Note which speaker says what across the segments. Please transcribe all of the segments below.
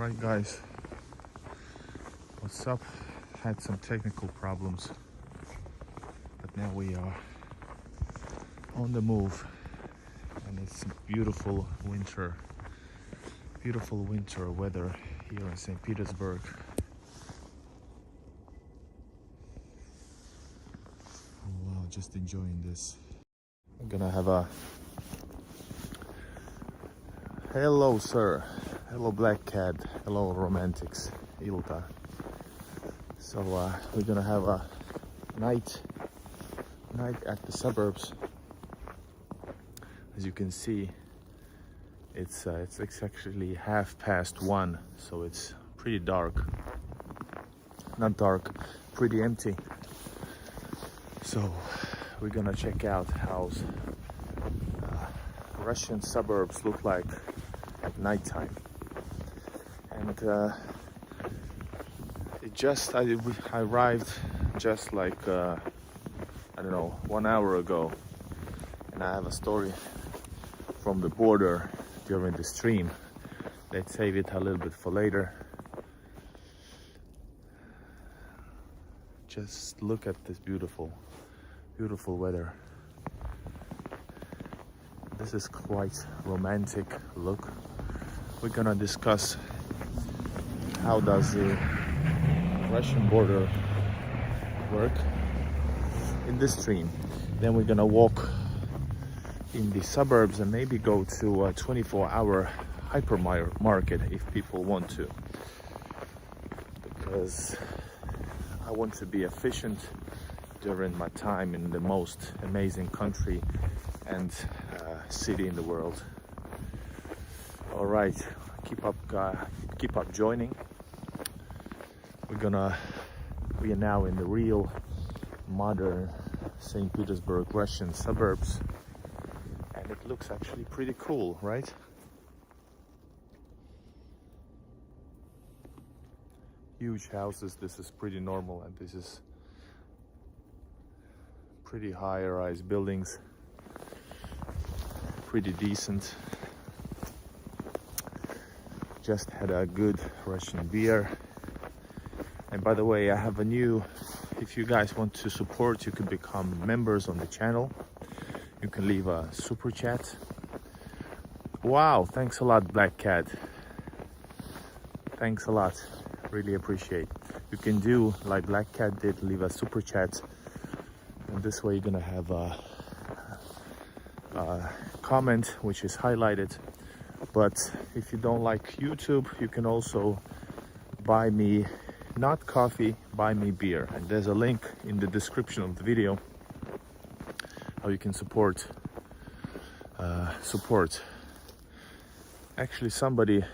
Speaker 1: Alright guys, what's up? Had some technical problems, but now we are on the move, and it's beautiful winter weather here in St. Petersburg. Oh, wow, just enjoying this. I'm gonna have a hello sir, hello black cat, hello romantics, Ilta. So we're gonna have a night at the suburbs. As you can see, it's actually 1:30, so it's pretty dark. Not dark, pretty empty. So we're gonna check out how Russian suburbs look like at nighttime. And I arrived just like I don't know, 1 hour ago, and I have a story from the border during the stream. Let's save it a little bit for later. Just look at this beautiful weather. This is quite romantic look. We're gonna discuss how does the Russian border work in this stream. Then we're gonna walk in the suburbs and maybe go to a 24-hour hypermarket if people want to, because I want to be efficient during my time in the most amazing country and city in the world. All right, keep up joining. We are now in the real modern St. Petersburg Russian suburbs, and it looks actually pretty cool, right? Huge houses. This is pretty normal, and this is pretty high-rise buildings, pretty decent. Just had a good Russian beer. And by the way, I have a new, if you guys want to support, you can become members on the channel. You can leave a super chat. Wow, thanks a lot, Black Cat. Thanks a lot, really appreciate. You can do like Black Cat did, leave a super chat, and this way you're gonna have a comment which is highlighted. But if you don't like YouTube, you can also buy me, not coffee, buy me beer. And there's a link in the description of the video how you can support. Actually, somebody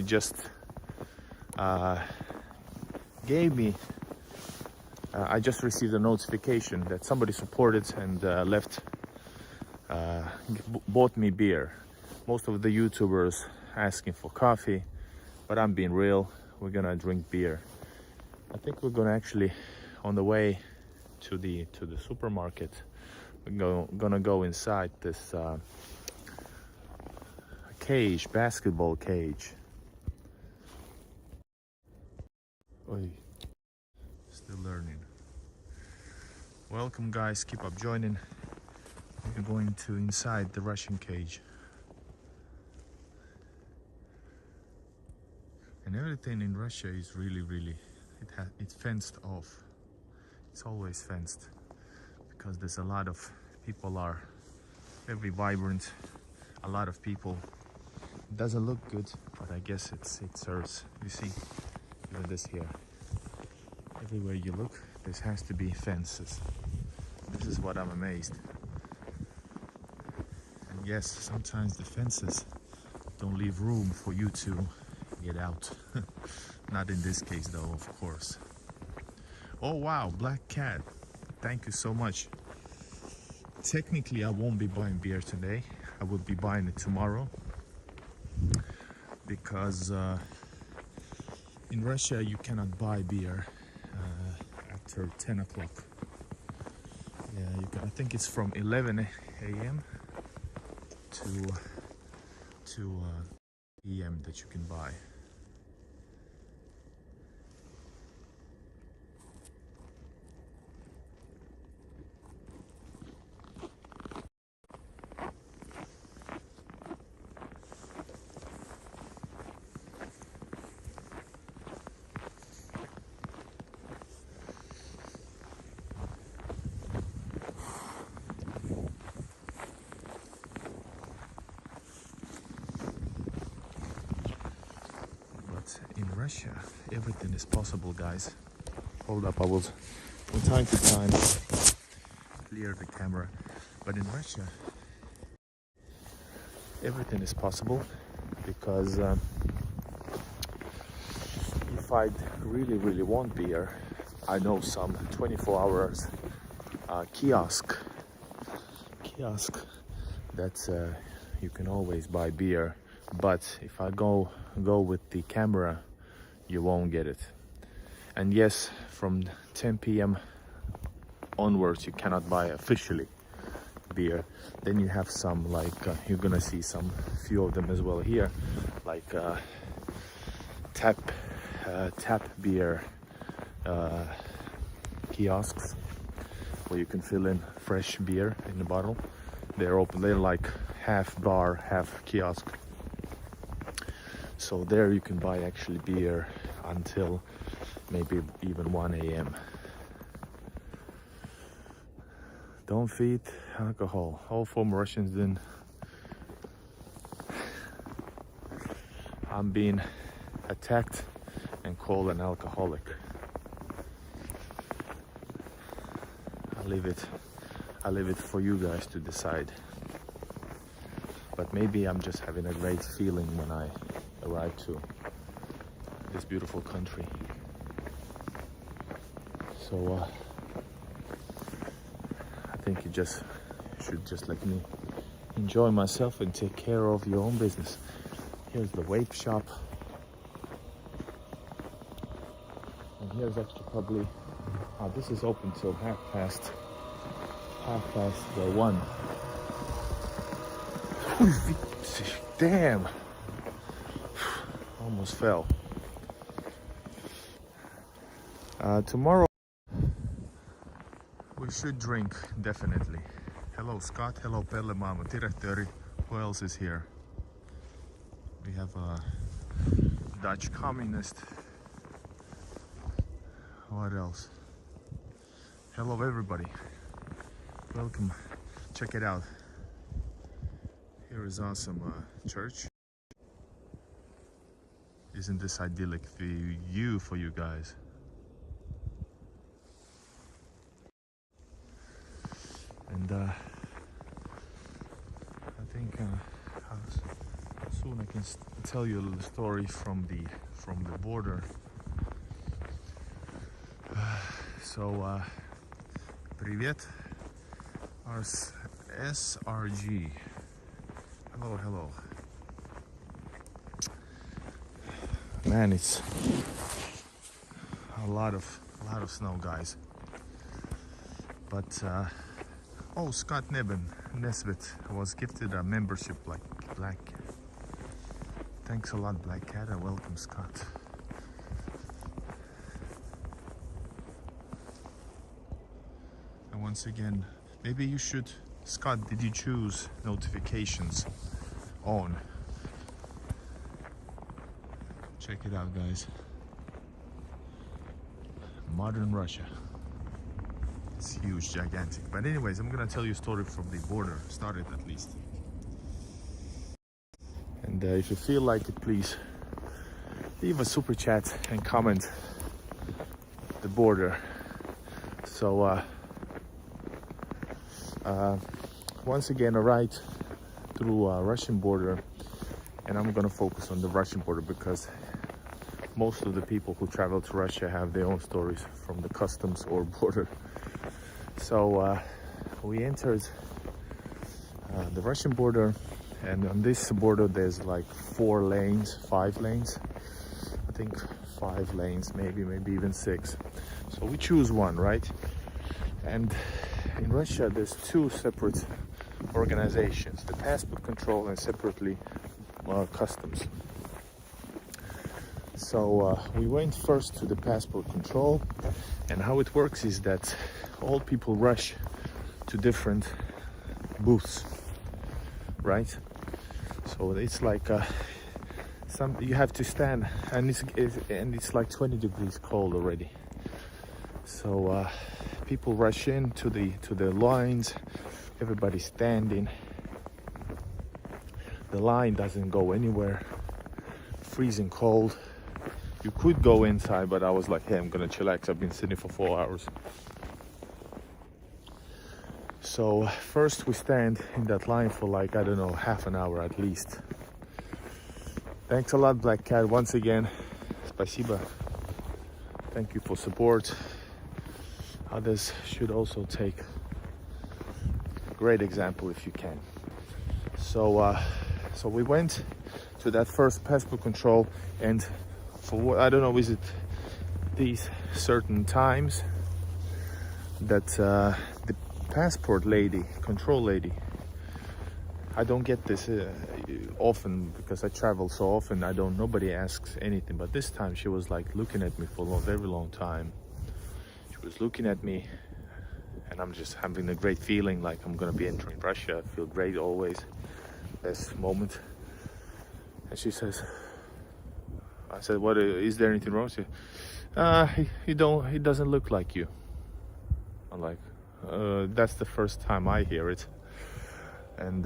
Speaker 1: just gave me, I just received a notification that somebody supported and bought me beer. Most of the YouTubers asking for coffee, but I'm being real. We're gonna drink beer. I think we're gonna actually, on the way to the supermarket, we're gonna go inside this cage, basketball cage. Oy. Still learning. Welcome guys, keep up joining. We're going to inside the Russian cage. And everything in Russia is really, it's fenced off. It's always fenced, because there's a lot of people, are very vibrant, a lot of people. It doesn't look good, but I guess it serves. You see, even this here, everywhere you look, there has to be fences. This is what I'm amazed. And yes, sometimes the fences don't leave room for you to get out. Not in this case though, of course. Oh wow, Black Cat, thank you so much. Technically I won't be buying beer today. I will be buying it tomorrow, because in Russia you cannot buy beer after 10 o'clock. Yeah, you can, I think it's from 11 a.m. to PM that you can buy. Russia, everything is possible, guys. Hold up, I will from time to time clear the camera. But in Russia, everything is possible because if I really want beer, I know some 24 hours kiosk that you can always buy beer. But if I go with the camera, you won't get it. And yes, from 10 p.m. onwards, you cannot buy officially beer. Then you have some, like you're gonna see some few of them as well here, like tap beer kiosks where you can fill in fresh beer in the bottle. They're open. They're like half bar, half kiosk. So there you can buy actually beer until maybe even 1 a.m. Don't feed alcohol. All former Russians then. I'm being attacked and called an alcoholic. I leave it for you guys to decide. But maybe I'm just having a great feeling when I arrive to this beautiful country. So I think you should just let me enjoy myself and take care of your own business. Here's the vape shop. And here's actually probably, this is open till half past 1. Damn! Almost fell. Tomorrow we should drink, definitely. Hello Scott, hello Pelle Mama, Directori. Who else is here? We have a Dutch communist. What else? Hello everybody. Welcome. Check it out. Here is awesome church. Isn't this idyllic view for you guys? And I think soon I can tell you a little story from the border. So Привет, SRG. Hello. Man, it's a lot of snow, guys. But oh, Scott Nesbitt was gifted a membership like Black Cat. Thanks a lot, Black Cat. Welcome, Scott. And once again, maybe you should, Scott, did you choose notifications on? Check it out, guys. Modern Russia. It's huge, gigantic. But anyways, I'm gonna tell you a story from the border. Started at least. And if you feel like it, please leave a super chat and comment the border. So once again, a ride through Russian border, and I'm gonna focus on the Russian border because most of the people who travel to Russia have their own stories from the customs or border. So we entered the Russian border, and on this border there's like 5 lanes. I think 5 lanes, maybe even 6. So we choose one, right? And in Russia there's 2 separate organizations, the passport control and separately customs. So we went first to the passport control, and how it works is that all people rush to different booths, right? So it's like you have to stand, and it's like 20 degrees cold already. So people rush in to the lines. Everybody's standing. The line doesn't go anywhere. Freezing cold. You could go inside, but I was like, hey, I'm gonna chillax. I've been sitting for 4 hours. So first we stand in that line for like, I don't know, half an hour at least. Thanks a lot, Black Cat, once again. Спасибо. Thank you for support. Others should also take a great example if you can. So we went to that first passport control, and for what, I don't know, is it these certain times that the passport lady, control lady, I don't get this often because I travel so often. Nobody asks anything, but this time she was like looking at me for a very long time. She was looking at me, and I'm just having a great feeling like I'm gonna be entering Russia. I feel great always, best moment. And she says, I said, what, is there anything wrong? She said, he doesn't look like you. I'm like, that's the first time I hear it. And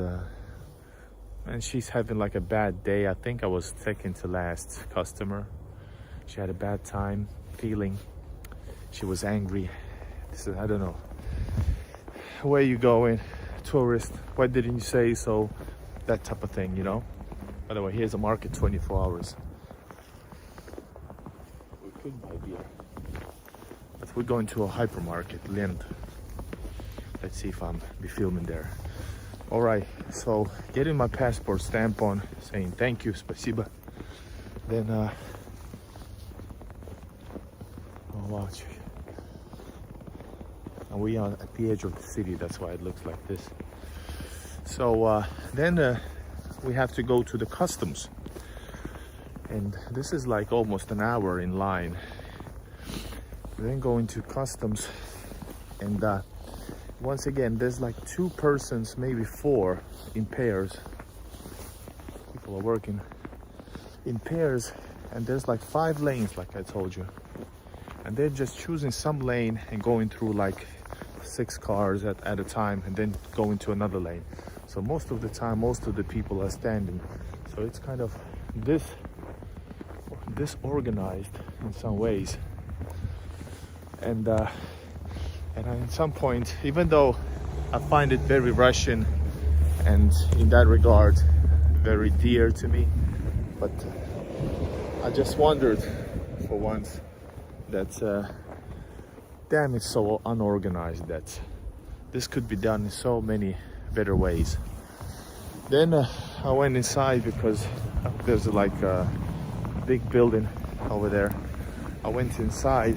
Speaker 1: she's having like a bad day. I think I was second to last customer. She had a bad time feeling. She was angry. So, I don't know. Where you going? Tourist. Why didn't you say so? That type of thing, you know? By the way, here's a market 24 hours. We could buy beer. But we're going to a hypermarket, Lend. Let's see if I'm be filming there. All right, so getting my passport stamp on, saying thank you, спасибо. Then, oh watch. And we are at the edge of the city, that's why it looks like this. So then we have to go to the customs. And this is like almost an hour in line. We're then going to customs, and once again, there's like 2 persons, maybe 4 in pairs. People are working in pairs, and there's like 5 lanes, like I told you. And they're just choosing some lane and going through like 6 cars at a time, and then going to another lane. So most of the time, most of the people are standing. So it's kind of disorganized in some ways. And at some point, even though I find it very Russian and in that regard very dear to me, but I just wondered for once that damn, it's so unorganized that this could be done in so many better ways. Then I went inside because there's like a big building over there. I went inside,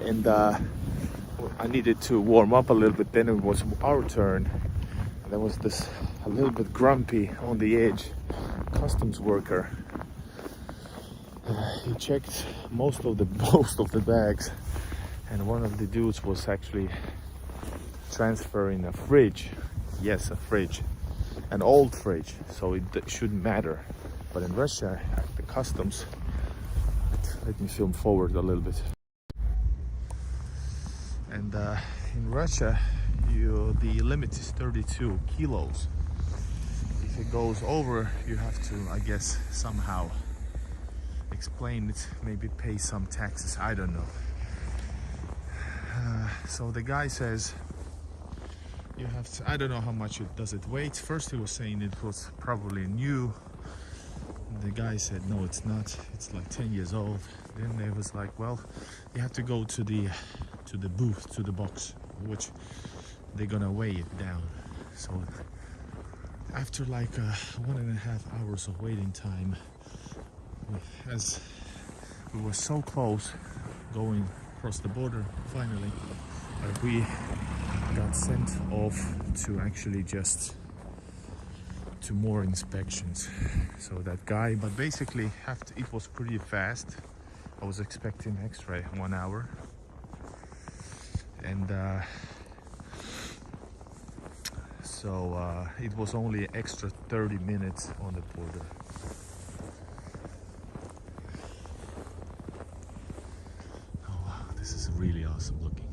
Speaker 1: and I needed to warm up a little bit. Then it was our turn. And there was this a little bit grumpy on the edge customs worker. He checked most of the bags, and one of the dudes was actually transferring a fridge. Yes, a fridge, an old fridge, so it shouldn't matter. But in Russia, the customs, let me film forward a little bit. And in Russia, the limit is 32 kilos. If it goes over, you have to, I guess, somehow explain it, maybe pay some taxes, I don't know. So the guy says you have to, I don't know how much does it weigh. First he was saying it was probably new. The guy said no, it's not, it's like 10 years old. Then they was like, well, you have to go to the booth, to the box, which they're gonna weigh it down. So after like 1.5 hours of waiting time, as we were so close going across the border, finally we got sent off to actually just to more inspections. So that guy, but basically it was pretty fast. I was expecting extra 1 hour, and so it was only extra 30 minutes on the border. Oh wow, this is really awesome looking.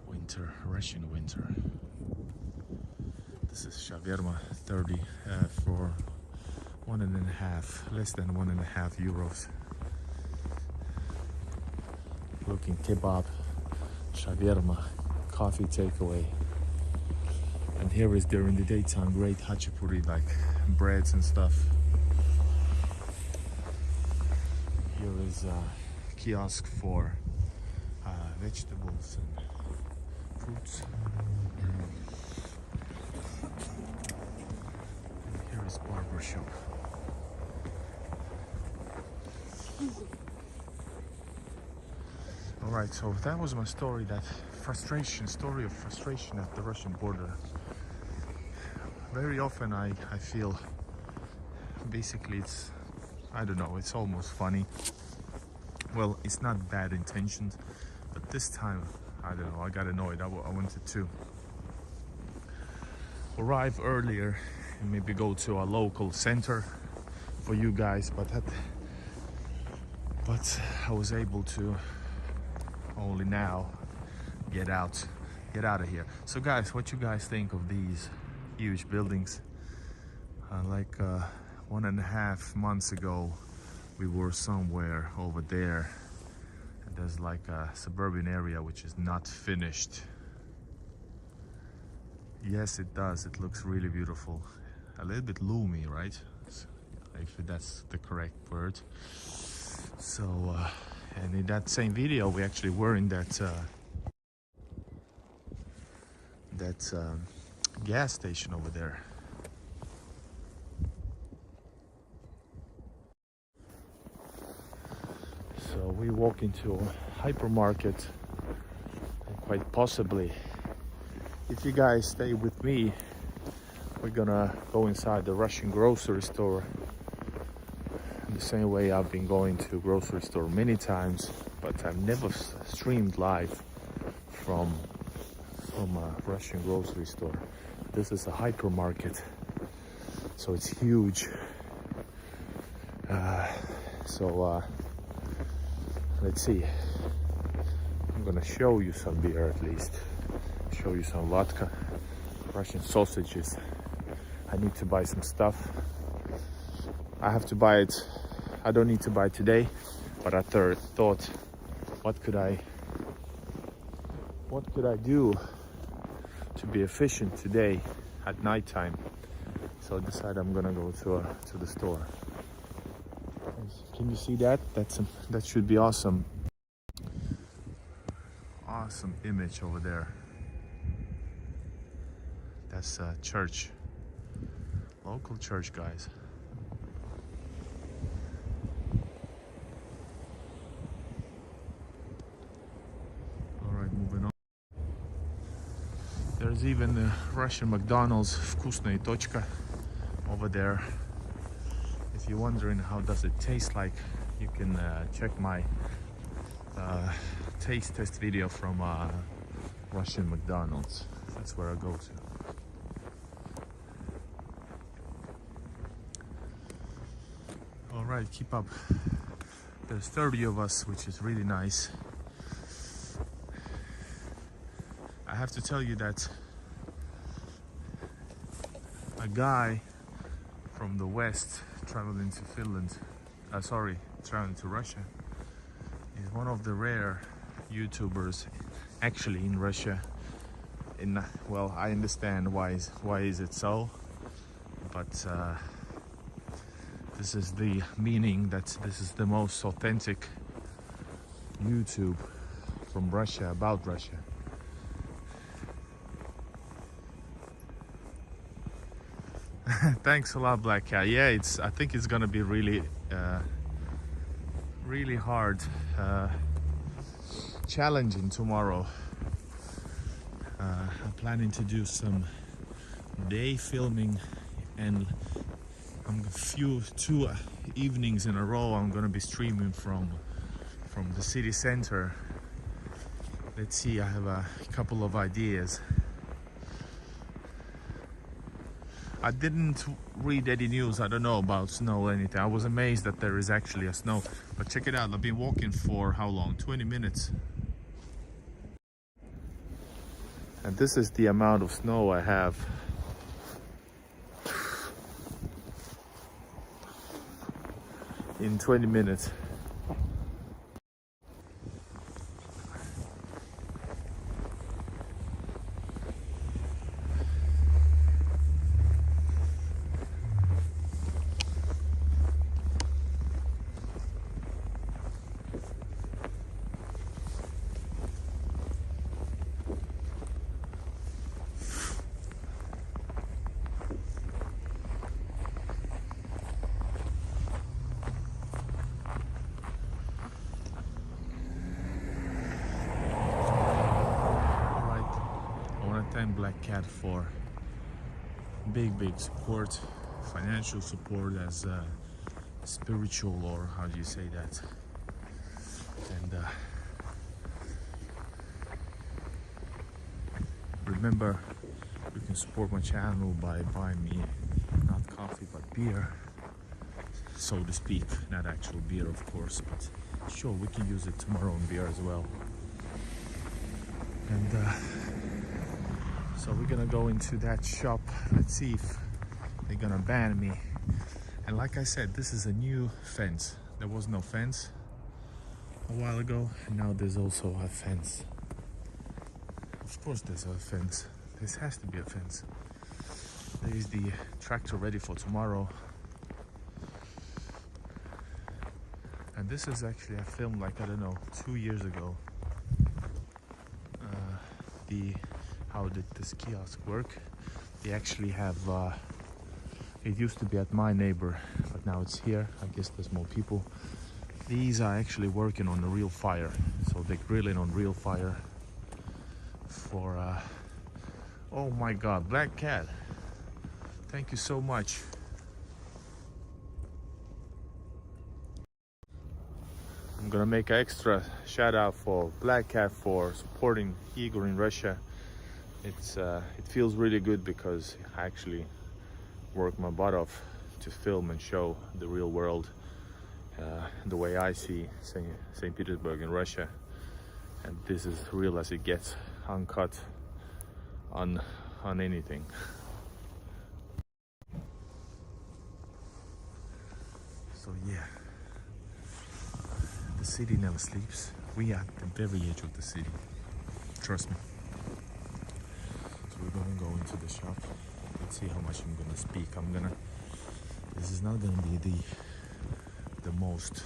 Speaker 1: Winter, Russian winter. This is shawarma, 30 for 1.5, less than 1.5 euros. Looking kebab, shawarma, coffee takeaway. And here is during the daytime great hachapuri, like breads and stuff. Here is a kiosk for vegetables and fruits. And here is barber shop. Alright, so that was my story, that story of frustration at the Russian border. Very often I feel, basically I don't know, it's almost funny. Well, it's not bad intentions, but this time, I don't know, I got annoyed. I wanted to arrive earlier and maybe go to a local center for you guys, but I was able to only now get out of here. So guys, what you guys think of these huge buildings? Like 1.5 months ago, we were somewhere over there, and there's like a suburban area which is not finished. Yes, it does. It looks really beautiful. A little bit loomy, right? If that's the correct word. So, and in that same video, we actually were in that gas station over there. So we walk into a hypermarket, and quite possibly, if you guys stay with me, we're gonna go inside the Russian grocery store the same way I've been going to grocery store many times, but I've never streamed live from a Russian grocery store. This is a hypermarket, so it's huge. Let's see. I'm gonna show you some beer at least. Show you some vodka, Russian sausages. I need to buy some stuff. I have to buy it. I don't need to buy today, but I thought, what could I do to be efficient today at nighttime? So I decided I'm gonna go to the store. Can you see that? That should be awesome. Awesome image over there. That's a church. Local church, guys. Alright, moving on. There's even the Russian McDonald's Вкусная точка over there. If you're wondering how does it taste like, you can check my taste test video from Russian McDonald's. That's where I go to. Alright, keep up. There's 30 of us, which is really nice. I have to tell you that a guy from the west traveling to traveling to Russia is one of the rare YouTubers actually in Russia. Well, I understand why is it so, but this is the meaning that this is the most authentic YouTube from Russia about Russia. Thanks a lot, Black Cat. Yeah, I think it's gonna be really hard, challenging tomorrow. I'm planning to do some day filming, and two evenings in a row I'm gonna be streaming from the city center. Let's see, I have a couple of ideas. I didn't read any news. I don't know about snow or anything. I was amazed that there is actually a snow. But check it out. I've been walking for how long? 20 minutes. And this is the amount of snow I have. in 20 minutes. Thank Black Cat for big support, financial support, as spiritual, or how do you say that? And remember, you can support my channel by buying me not coffee but beer, so to speak. Not actual beer, of course, but sure, we can use it tomorrow in beer as well. And so we're gonna go into that shop. Let's see if they're gonna ban me. And like I said, this is a new fence. There was no fence a while ago, and now there's also a fence. Of course there's a fence. This has to be a fence. There is the tractor ready for tomorrow. And this is actually a film, like, I don't know, 2 years ago. How did this kiosk work? They actually have, it used to be at my neighbor, but now it's here. I guess there's more people. These are actually working on the real fire. So they're grilling on real fire for, oh my God, Black Cat. Thank you so much. I'm gonna make an extra shout out for Black Cat for supporting Igor in Russia. It feels really good because I actually work my butt off to film and show the real world, the way I see St. Petersburg in Russia. And this is real as it gets, uncut on anything. So yeah, the city never sleeps. We are at the very edge of the city, trust me. So we're gonna go into the shop. Let's see how much I'm gonna speak. This is not gonna be the most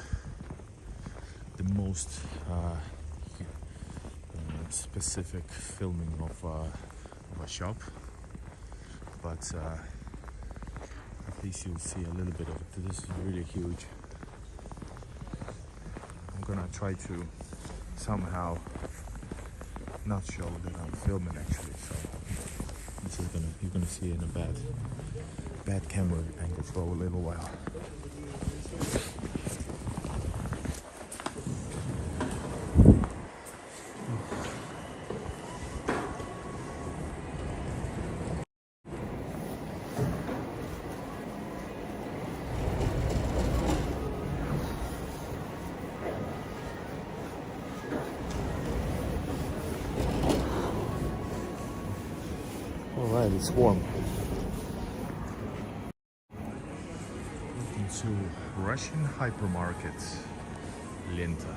Speaker 1: specific filming of a shop, but at least you'll see a little bit of it. This is really huge. I'm gonna try to somehow not show that I'm filming actually, so this is you're gonna see in a bad camera angle for a little while. Alright, it's warm. Welcome to Russian hypermarket, Lenta.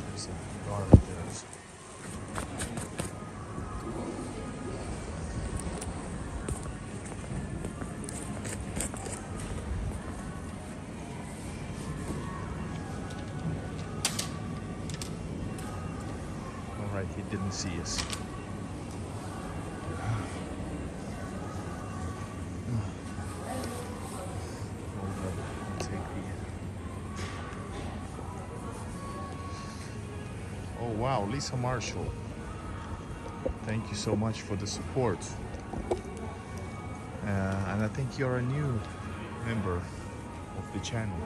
Speaker 1: There's a car right there. Alright, he didn't see us. Oh wow, Lisa Marshall. Thank you so much for the support. And I think you're a new member of the channel.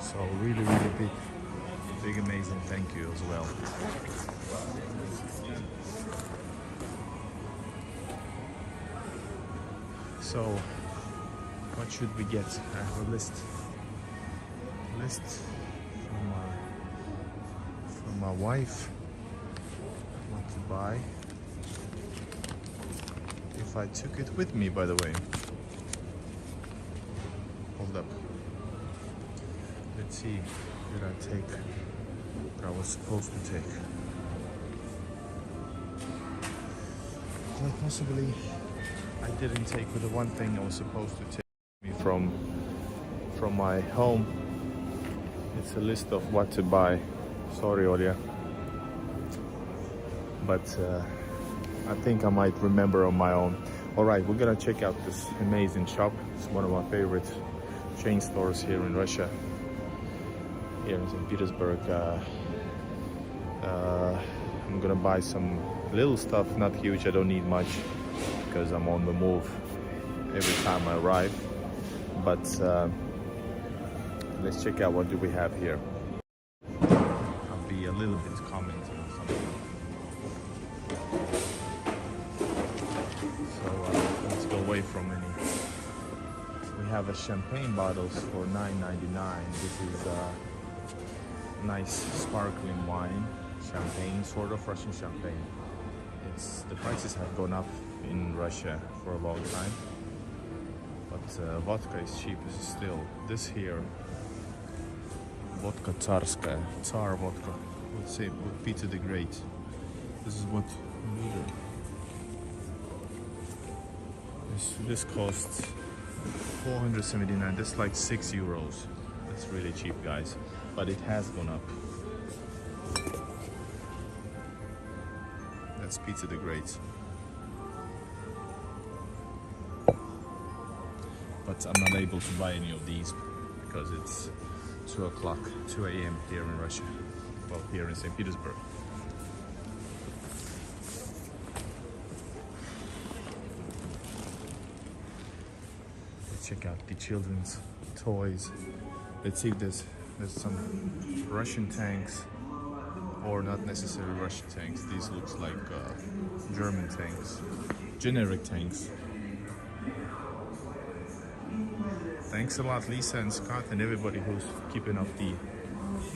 Speaker 1: So really big amazing thank you as well. So what should we get? I have a list from my wife what to buy. if I took it with me, by the way. Hold up. Let's see. Did I take what I was supposed to take? Quite possibly I didn't take the one thing I was supposed to take me from my home. It's a list of what to buy. Sorry, Olia. But I think I might remember on my own. Alright, we're gonna check out this amazing shop. It's one of my favorite chain stores here in Russia. Here in St. Petersburg. I'm gonna buy some little stuff, not huge, I don't need much because I'm on the move every time I arrive. But let's check out what do we have here. I'll be a little bit commenting on something. So let's go away from any. We have a champagne bottles for $9.99. This is nice sparkling wine, champagne, sort of Russian champagne. The prices have gone up in Russia for a long time, but vodka is cheap still. This here, vodka Tsarskaya, Tsar vodka. Let's say with Peter the Great. This is what this costs 479. That's like €6. That's really cheap, guys. But it has gone up. That's Peter the Great. But I'm not able to buy any of these because it's 2 o'clock, 2 a.m. here in Russia. Well, here in St. Petersburg. Let's check out the children's toys. Let's see if there's some Russian tanks, or not necessarily Russian tanks. These looks like German tanks, generic tanks. Thanks a lot, Lisa and Scott, and everybody who's keeping up the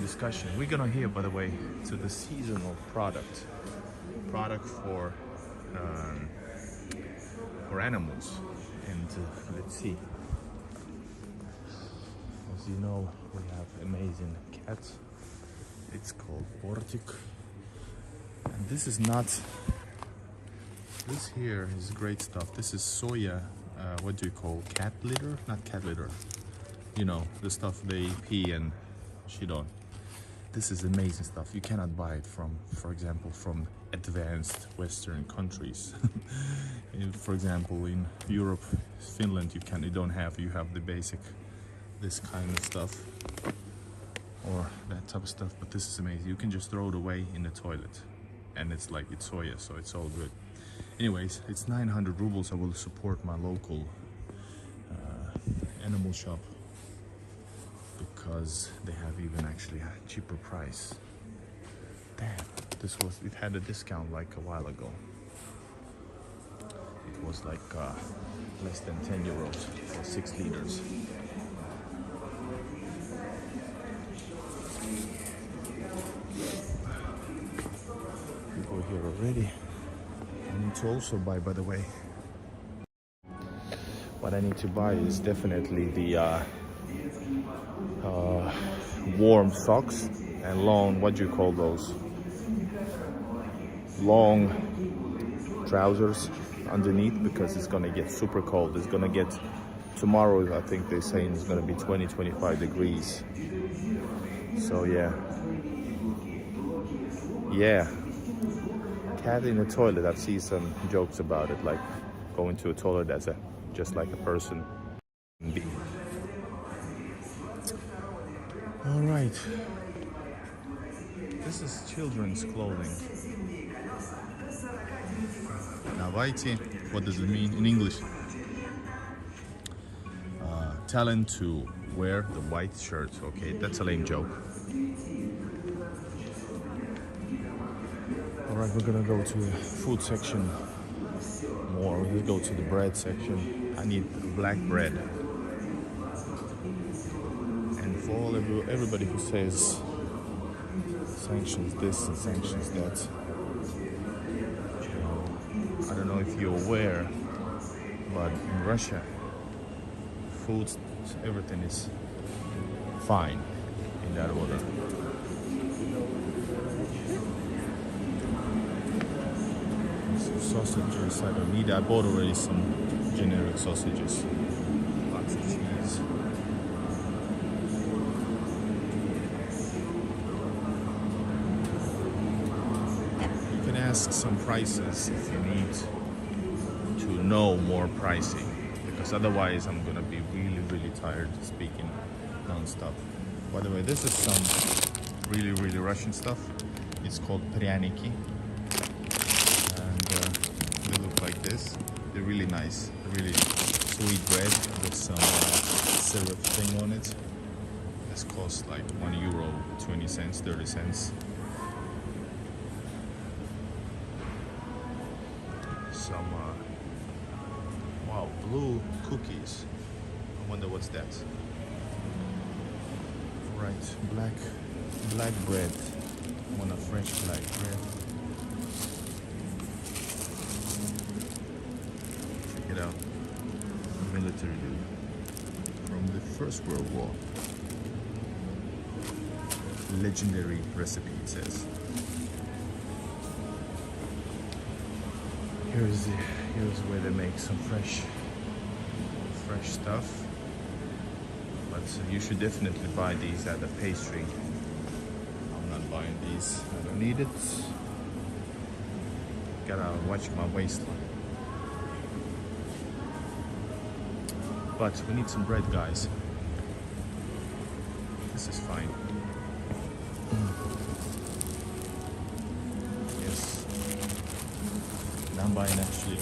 Speaker 1: discussion. We're gonna hear, by the way, to the seasonal product for animals, and let's see. As you know, we have amazing cats. It's called Portik, and this is not. This here is great stuff. This is soya. What do you call cat litter? Not cat litter. You know, the stuff they pee and shit on. This is amazing stuff. You cannot buy it from, for example, from advanced Western countries. For example, in Europe, Finland, you don't have. You have the basic, this kind of stuff, or that type of stuff. But this is amazing. You can just throw it away in the toilet, and it's like it's soya, so it's all good. Anyways, it's 900 rubles. I will support my local animal shop because they have even actually a cheaper price. Damn, it had a discount like a while ago. It was like less than 10 euros for 6 liters. People here already. I need to also buy, by the way, what I need to buy is definitely the warm socks and long, what do you call those? Long trousers underneath, because it's gonna get super cold. It's gonna get, tomorrow I think they're saying it's gonna be 20-25 degrees. So yeah. Cat in the toilet, I've seen some jokes about it, like going to a toilet as just like a person. All right, this is children's clothing. Navaiti, what does it mean in English? Talent to wear the white shirt. Okay, that's a lame joke. Alright, we're gonna go to the food section more. We'll go to the bread section. I need black bread. And for everybody who says sanctions this and sanctions that, I don't know if you're aware, but in Russia, food, everything is fine in that order. Some sausages, I don't need. I bought already some generic sausages. Lots of cheese. You can ask some prices if you need to know more pricing, because otherwise I'm gonna be really tired speaking non-stop. By the way, this is some really Russian stuff. It's called pryaniki, and they look like this. They're really nice, really sweet bread with some syrup thing on it. This costs like €1, 20 cents, 30 cents. Some wow, blue cookies. I wonder what's that. Right, black bread. I want a fresh black bread. Check it out. Military dude from the First World War. Legendary recipe, it says. Here's where they make some fresh stuff. But you should definitely buy these at the pastry. I'm not buying these. I don't need it. Gotta watch my waistline. But we need some bread, guys. This is fine. Yes. And I'm buying actually,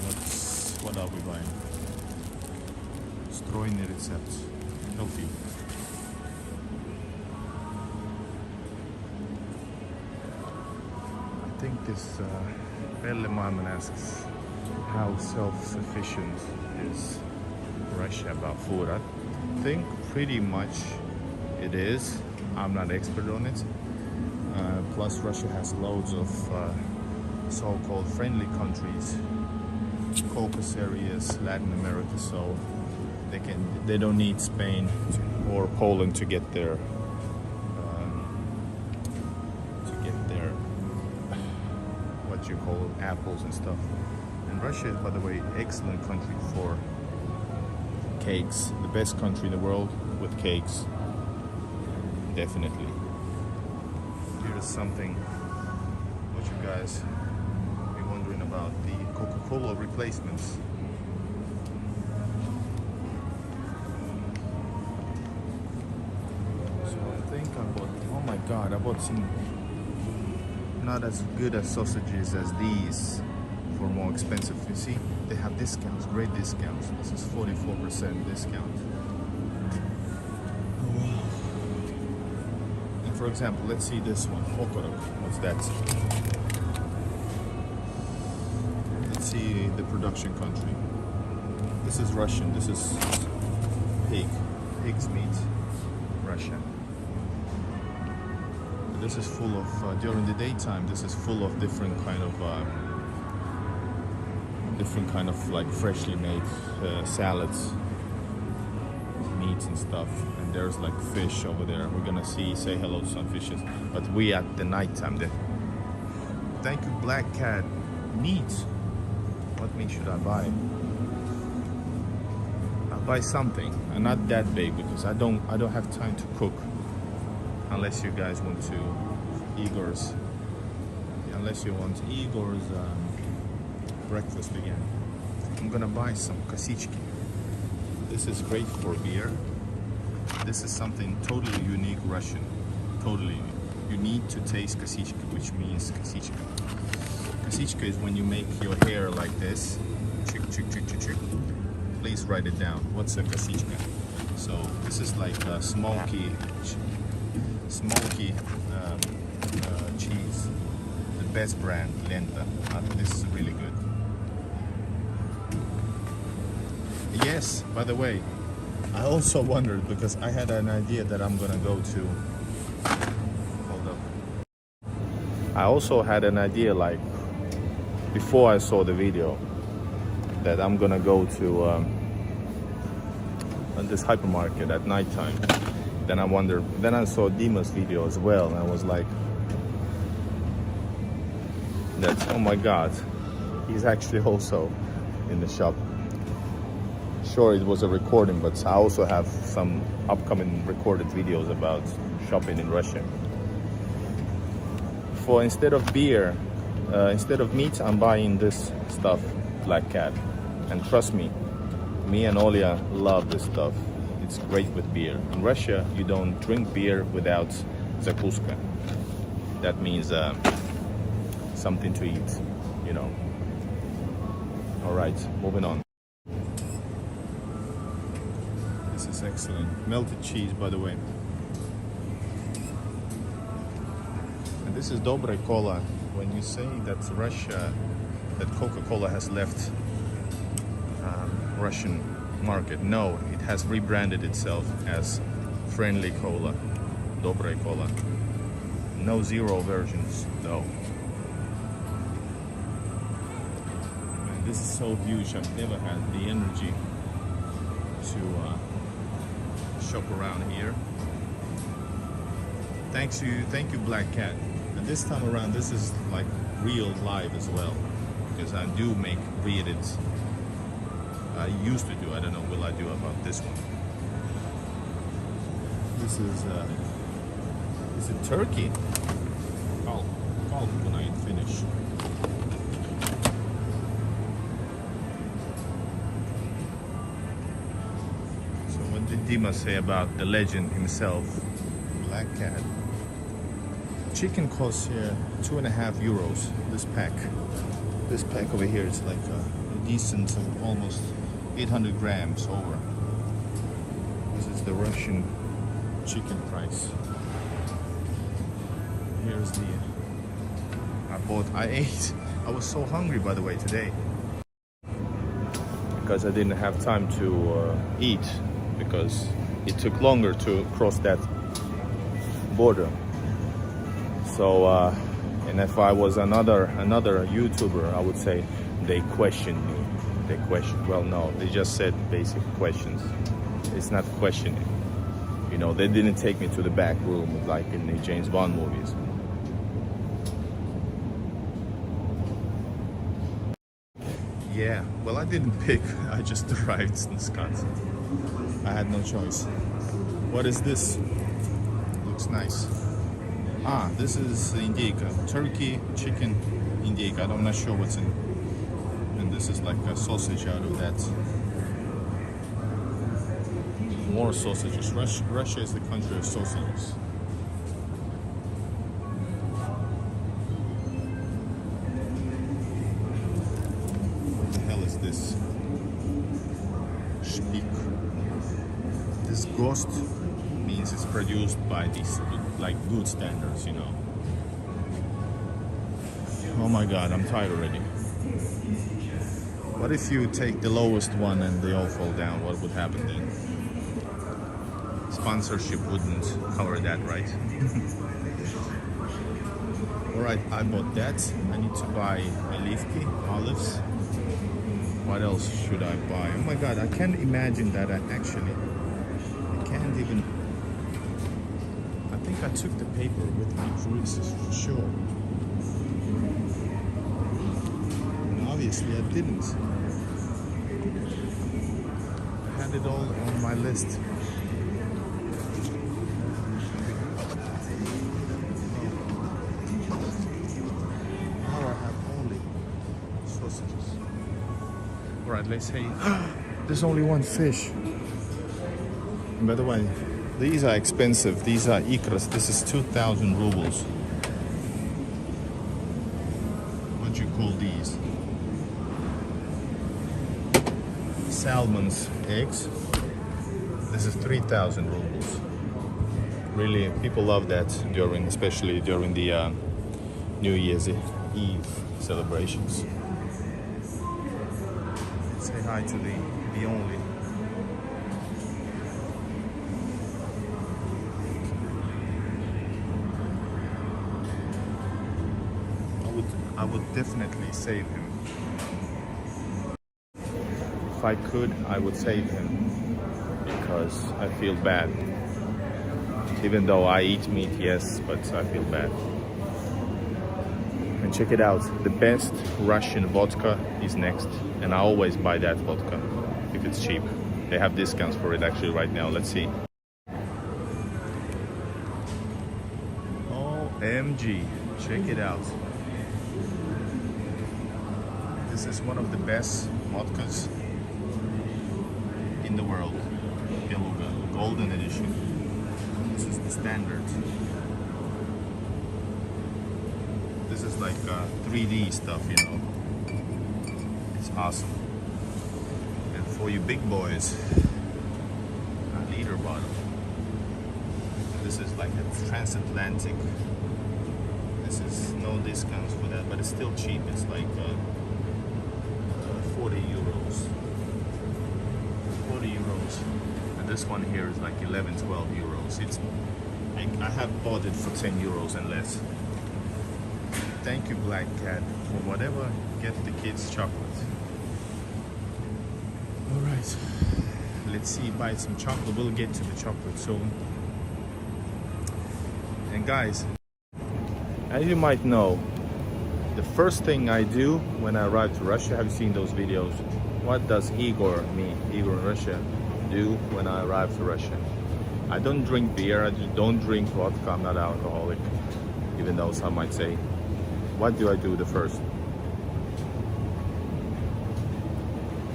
Speaker 1: what are we buying? Stroyny recept. Healthy. I think this Pelle Marman asks how self-sufficient is Russia about food. I think pretty much it is. I'm not expert on it. Plus Russia has loads of so-called friendly countries, Caucasus areas, Latin America, so they don't need Spain or Poland to get their what you call apples and stuff. And Russia is, by the way, excellent country for cakes. The best country in the world with cakes, definitely. Here's something what you guys be wondering about: the Coca-Cola replacements. Oh my god, I bought some not as good as sausages as these for more expensive. You see, they have discounts, great discounts. This is 44% discount. Oh, wow. And for example, let's see this one. Okorok. What's that? Let's see the production country. This is Russian. This is pig's meat, Russia. This is full of, during the daytime, this is full of different kind of like freshly made salads, meats and stuff. And there's like fish over there. We're gonna say hello to some fishes. But we at the nighttime there. Thank you, Black Cat. Meat. What meat should I buy? I'll buy something, and not that big, because I don't have time to cook. Unless you guys want to Igor's, breakfast again. I'm gonna buy some kasichki. This is great for beer. This is something totally unique Russian. Totally unique. You need to taste kasichka, which means kasichka. Kasichka is when you make your hair like this. Chick, chick, chick, chick, chick. Please write it down. What's a kasichka? So this is like a smoky cheese. The best brand, Lenta. This is really good. Yes, by the way, I also wondered, because I had an idea that I'm gonna go to. Hold up. I also had an idea, like before I saw the video, that I'm gonna go to this hypermarket at nighttime. Then I saw Dima's video as well, and I was like, that's, oh my god, he's actually also in the shop. Sure, it was a recording, but I also have some upcoming recorded videos about shopping in Russia. For instead of beer, instead of meat, I'm buying this stuff, Black Cat. And trust me and Olia love this stuff. It's great with beer. In Russia, you don't drink beer without zakuska. That means something to eat, you know. All right, moving on. This is excellent. Melted cheese, by the way. And this is Dobre Cola. When you say that Russia, that Coca-Cola has left Russian market, no, it has rebranded itself as Friendly Cola, Dobre Cola. No zero versions, though. Man, this is so huge. I've never had the energy to shop around here. Thank you, Black Cat. And this time around, this is like real live as well, because I do make readings. I used to do. I don't know will I do about this one. This is it turkey? Call when I finish. So what did Dima say about the legend himself, Black Cat? Chicken costs here €2.50. This pack over here is like a decent, almost 800 grams over. This is the Russian chicken price. Here's the I ate. I was so hungry, by the way, today, because I didn't have time to eat, because it took longer to cross that border. So and if I was another YouTuber, I would say they questioned me. They questioned. Well, no, they just said basic questions. It's not questioning. You know, they didn't take me to the back room like in the James Bond movies. Yeah, well, I didn't pick. I just arrived in Wisconsin. I had no choice. What is this? Looks nice. Ah, this is indeyka. Turkey, chicken, indeyka. I'm not sure what's in. And this is like a sausage out of that. More sausages. Russia is the country of sausages. What the hell is this? Speak. This ghost means it's produced by these like good standards, you know. Oh my god, I'm tired already. What if you take the lowest one and they all fall down? What would happen then? Sponsorship wouldn't cover that, right? Alright, I bought that. I need to buy olives. What else should I buy? Oh my god, I can't imagine that I can't even. I think I took the paper with me for sure. And obviously I didn't. I had it all on my list. Alright, let's say there's only one fish. And by the way, these are expensive. These are ikras. This is 2,000 rubles. What do you call these? Salmon's eggs. This is 3,000 rubles. Really, people love that especially during the New Year's Eve celebrations. Say hi to the only. I would definitely save him. I could, I would save him because I feel bad. Even though I eat meat, yes, but I feel bad. And check it out, the best Russian vodka is next, and I always buy that vodka if it's cheap. They have discounts for it actually right now. Let's see. OMG, check it out. This is one of the best vodkas in the world. Beluga, golden edition. This is the standard. This is like 3D stuff, you know. It's awesome. And for you big boys, a liter bottle. This is like a transatlantic. This is no discounts for that, but it's still cheap. It's like 40 euros. 40 euros. And this one here is like 11, 12 euros. It's I have bought it for 10 euros and less. Thank you, Black Cat, for whatever. Get the kids chocolate. All right, let's see, buy some chocolate. We'll get to the chocolate soon. And guys, as you might know, the first thing I do when I arrive to Russia, have you seen those videos? What does Igor in Russia, do when I arrive to Russia? I don't drink beer, I just don't drink vodka, I'm not alcoholic, even though some might say. What do I do the first?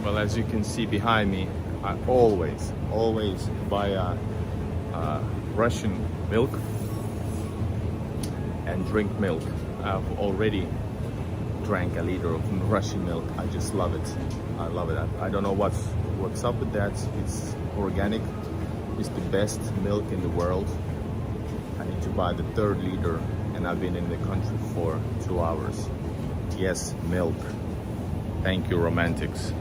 Speaker 1: Well, as you can see behind me, I always buy Russian milk and drink milk. I've already drank a liter of Russian milk. I just love it. I love it. I don't know what's up with that. It's organic. It's the best milk in the world. I need to buy the 3rd liter, and I've been in the country for 2 hours. Yes, milk. Thank you, romantics.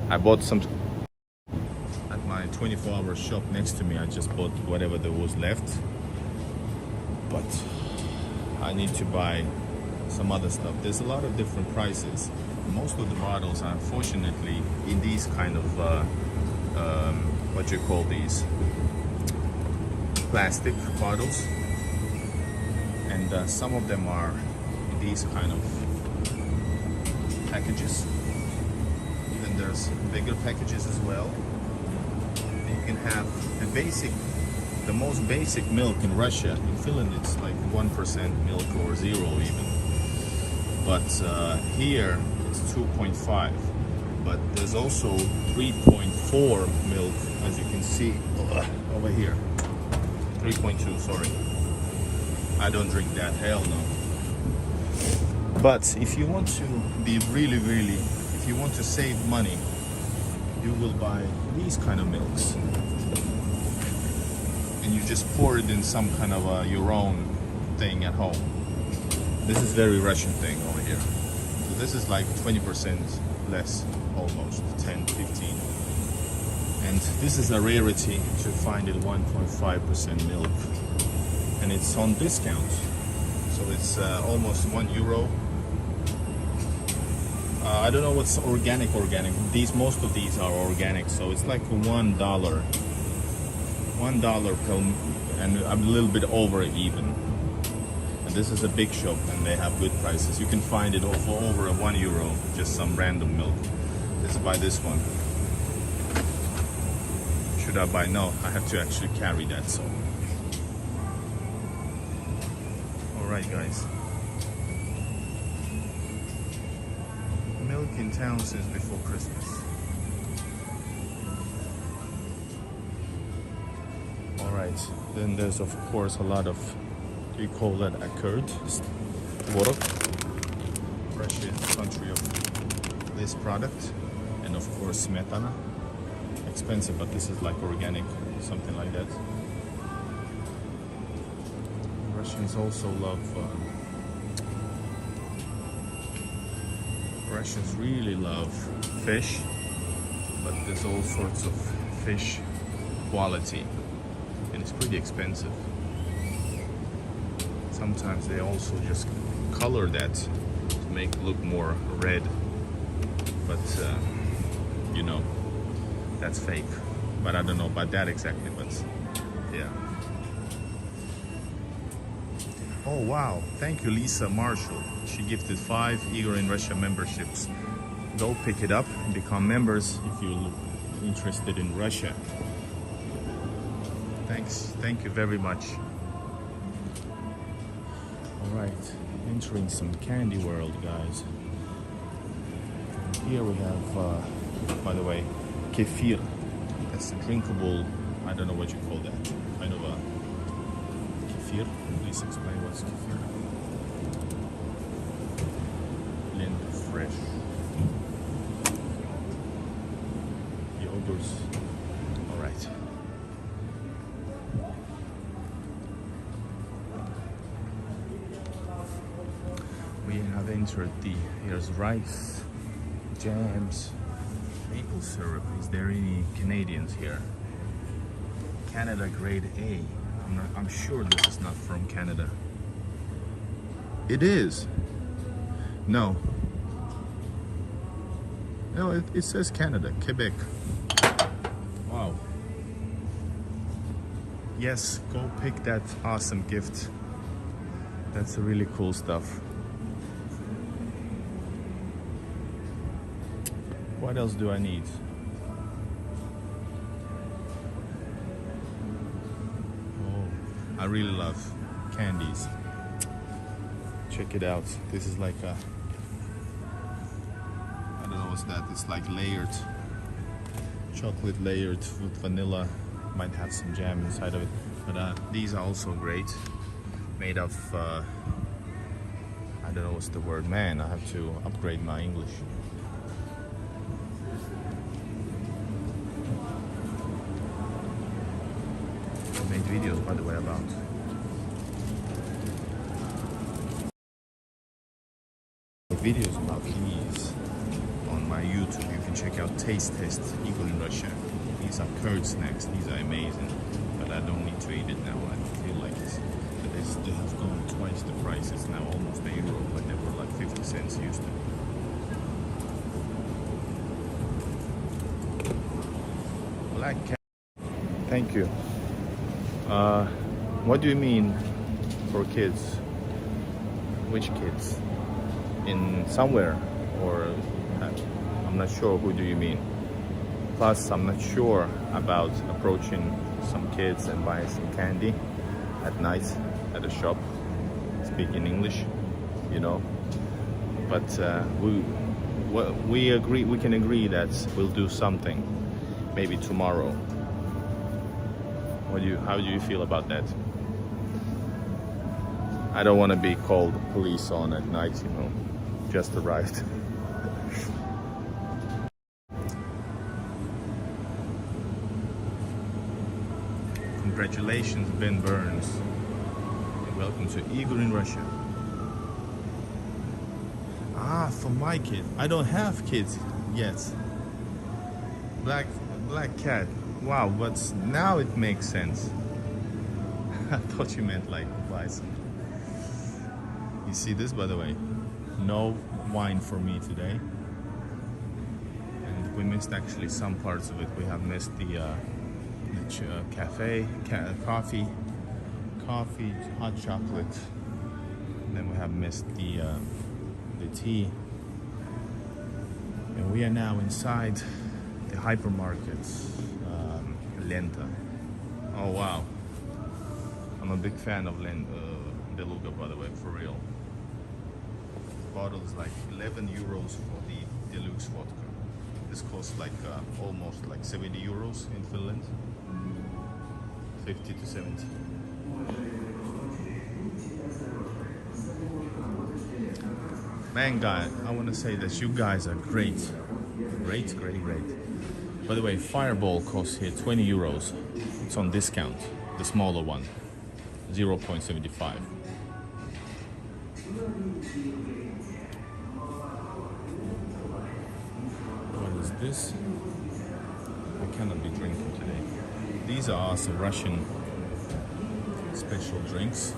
Speaker 1: I bought some at my 24-hour shop next to me. I just bought whatever there was left, but I need to buy some other stuff. There's a lot of different prices. Most of the bottles are unfortunately in these kind of what you call these plastic bottles, and some of them are in these kind of packages. Then there's bigger packages as well. You can have the most basic milk in Russia. In Finland it's like 1% milk or 0 even, but here it's 2.5. But there's also 3.4 milk, as you can see over here. 3.2, sorry. I don't drink that, hell no. But if you want to be really, if you want to save money, you will buy these kind of milks. And you just pour it in some kind of your own thing at home. This is very Russian thing over here. So this is like 20% less, almost 10, 15. And this is a rarity to find it 1.5% milk. And it's on discount. So it's almost €1. I don't know what's organic. Most of these are organic, so it's like $1 per, and I'm a little bit over even. And this is a big shop, and they have good prices. You can find it for over €1, just some random milk. Let's buy this one. Should I buy? No, I have to actually carry that. So, all right, guys. Milk in town since before Christmas. Alright, then there's of course a lot of, we call that a curd, tvorog. Russia is the country of this product, and of course smetana. Expensive, but this is like organic, something like that. Russians also love Russians really love fish, but there's all sorts of fish quality, and it's pretty expensive. Sometimes they also just color that to make it look more red, but you know, that's fake. But I don't know about that exactly, but yeah. Oh wow, thank you Lisa Marshall. She gifted 5 Igor in Russia memberships. Go pick it up and become members if you're interested in Russia. Thanks, thank you very much. All right, entering some candy world, guys. Here we have, by the way, kefir. That's a drinkable, I don't know what you call that, kind of a kefir. Please explain what's kefir. Lind fresh. Yogurts. All right. We have entered here's rice, jams, maple syrup. Is there any Canadians here? Canada grade A. I'm sure this is not from Canada. It is. No. No, it says Canada, Quebec. Wow. Yes, go pick that awesome gift. That's really cool stuff. What else do I need? Oh, I really love candies. Check it out. This is like a, I don't know what's that. It's like layered, chocolate layered with vanilla. Might have some jam inside of it. But these are also great. Made of, I don't know what's the word. Man, I have to upgrade my English. I made videos, by the way, about these on my YouTube. You can check out Taste Test Igor in Russia. These are curd snacks. These are amazing, but I don't need to eat it now. I don't feel like it. But they have gone twice the price. It's now almost €1, but they were like 50 cents used to. Black cat. Thank you. What do you mean for kids? Which kids? In somewhere, or I'm not sure. Who do you mean? Plus, I'm not sure about approaching some kids and buying some candy at night at a shop, speaking English, you know. But we agree. We can agree that we'll do something, maybe tomorrow. How do you feel about that? I don't want to be called police on at night, you know. Just arrived. Congratulations, Ben Burns. And welcome to Igor in Russia. Ah, for my kid. I don't have kids yet. Black cat. Wow, but now it makes sense. I thought you meant like buy some. You see this, by the way? No wine for me today. And we missed actually some parts of it. We have missed the coffee, hot chocolate. And then we have missed the tea. And we are now inside the hypermarket, Lenta. Oh wow. I'm a big fan of Beluga, by the way, for real. Bottle is like €11 for the deluxe vodka. This costs like almost like €70 in Finland. 50 to 70. Man, guy, I want to say that you guys are great. Great. By the way, Fireball costs here €20. It's on discount, the smaller one, 0.75. What is this? I cannot be drinking today. These are awesome Russian special drinks.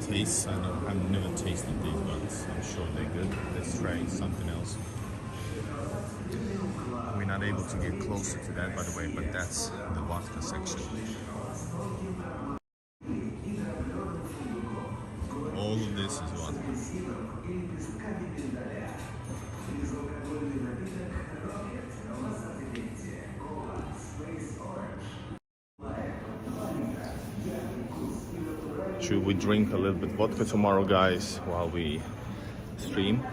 Speaker 1: I've never tasted these, but I'm sure they're good. Let's try something else. We're not able to get closer to that, by the way, but that's the vodka section. All of this is vodka. Should we drink a little bit vodka tomorrow, guys, while we stream?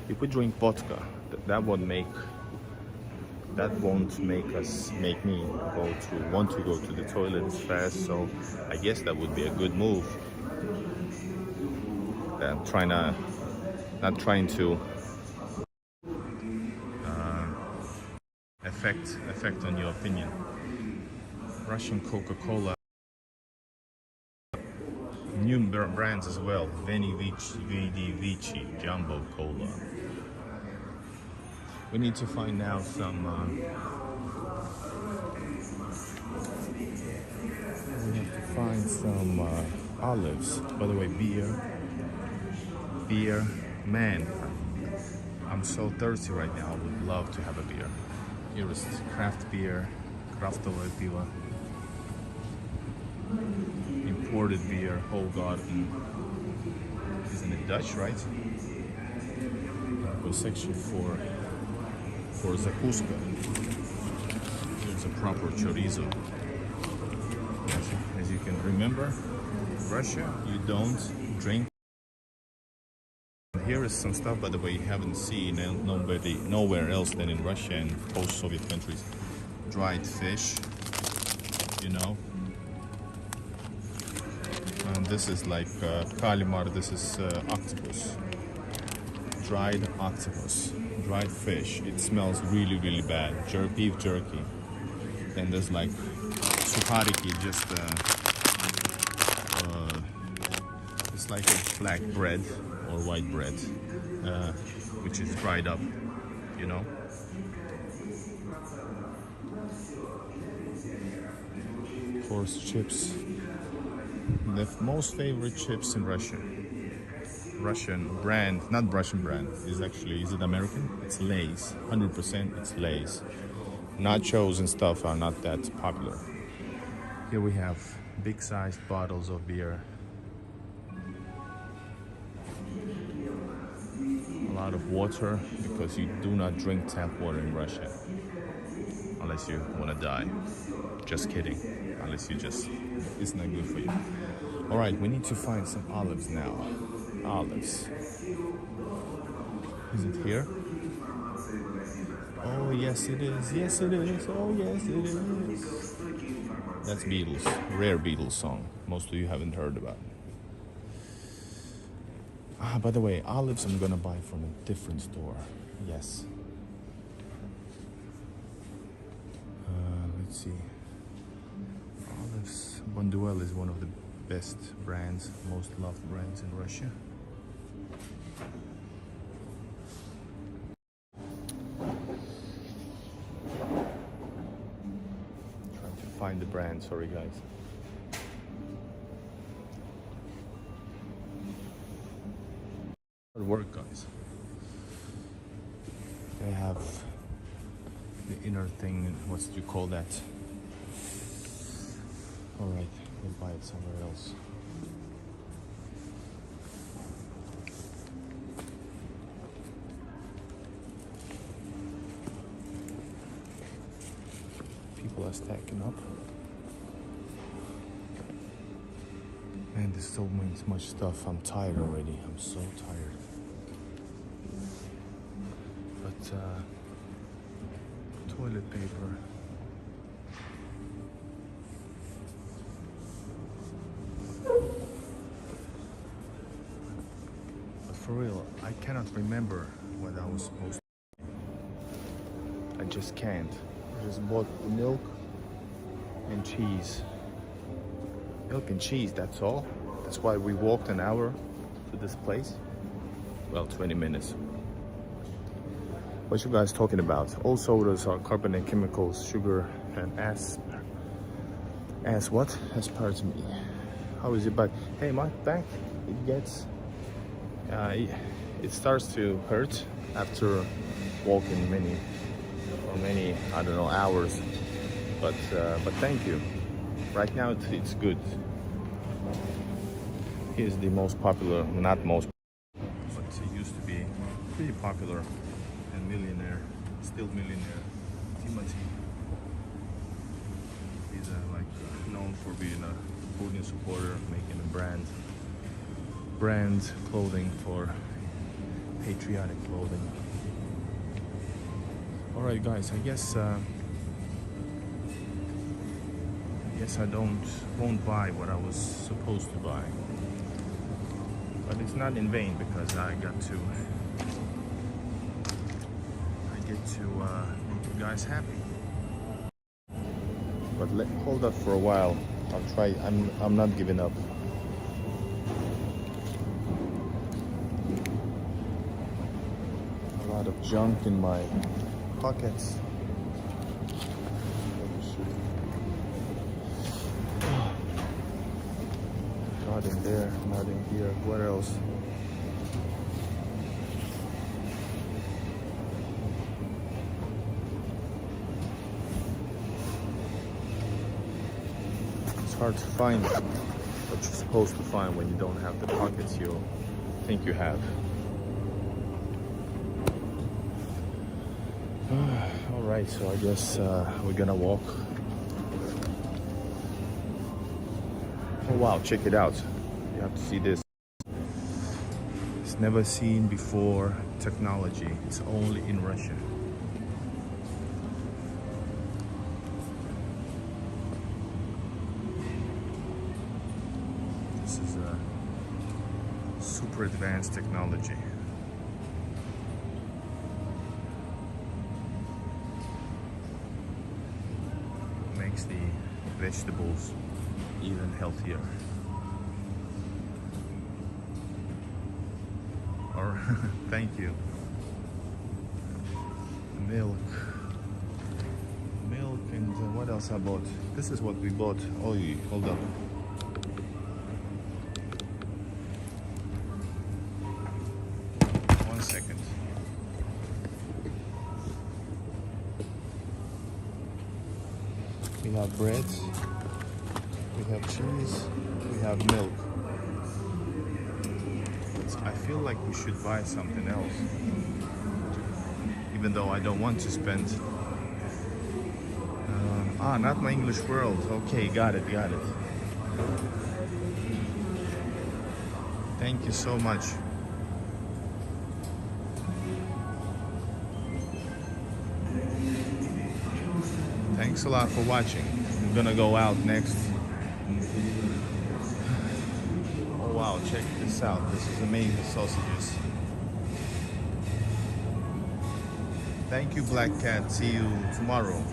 Speaker 1: If we drink vodka, that won't make me want to go to the toilet as fast. So I guess that would be a good move. I'm not trying to affect on your opinion. Russian Coca-Cola, new brands as well. Veni Vici, Jumbo Cola. We need to find out some. We have to find some olives. By the way, beer. Man, I'm so thirsty right now. I would love to have a beer. Here is craft beer, Kraftové pivo, imported beer, Hoegaarden. Isn't it Dutch, right? A section for zakuska. Here's a proper chorizo. As you can remember, Russia, you don't drink. Here is some stuff, by the way, you haven't seen nowhere else than in Russia and post-Soviet countries. Dried fish, you know. And this is like calamar, this is octopus. Dried octopus, dried fish. It smells really, really bad. Beef jerky. Then there's like suhariki, just it's like a black bread or white bread, which is dried up, you know. Of course, chips. The most favorite chips in Russia. Russian brand, not Russian brand, is it American? It's Lay's, 100% it's Lay's. Nachos and stuff are not that popular. Here we have big sized bottles of beer. A lot of water, because you do not drink tap water in Russia. Unless you want to die. Just kidding. Unless it's not good for you. Alright, we need to find some olives now. Olives. Is it here? Oh yes it is. Yes it is. Oh yes it is. That's Beatles. Rare Beatles song. Most of you haven't heard about. By the way, olives I'm gonna buy from a different store. Yes. Let's see. Olives. Bonduelle is one of the best brands, most loved brands in Russia. Trying to find the brand, sorry guys. Hard work, guys. They have the inner thing, what do you call that? Alright, we'll buy it somewhere else. People are stacking up. Man, there's so much stuff. I'm tired already. I'm so tired. But toilet paper. But for real, I cannot remember what I was supposed to. I just can't. I just bought the milk and cheese. Milk and cheese, that's all. That's why we walked an hour to this place. Well, 20 minutes. What you guys talking about? All sodas are carbonate chemicals, sugar, and aspartame. How is it back? Hey, my back, it starts to hurt after walking many, I don't know, hours. But thank you. Right now it's good. Here's the most popular, not most, but it used to be pretty popular and millionaire, still millionaire, Timothy. He's known for being a Putin supporter, making a brand clothing for patriotic clothing. All right, guys. I guess I won't buy what I was supposed to buy, but it's not in vain because I get to make you guys happy. But hold up for a while. I'll try. I'm not giving up. A lot of junk in my pockets. Not in there, not in here. What else? It's hard to find what you're supposed to find when you don't have the pockets you think you have. All right, so I guess we're gonna walk. Oh wow, check it out. You have to see this. It's never seen before technology. It's only in Russia. This is a super advanced technology. Makes the vegetables even healthier. Or thank you. Milk, and what else I bought? This is what we bought. Oh, hold up. One second. We have bread. We have cheese, we have milk. I feel like we should buy something else, even though I don't want to spend. Not my English world. Okay, got it. Thank you so much. Thanks a lot for watching. I'm gonna go out next. Oh wow, check this out. This is amazing sausages. Thank you, Black Cat. See you tomorrow.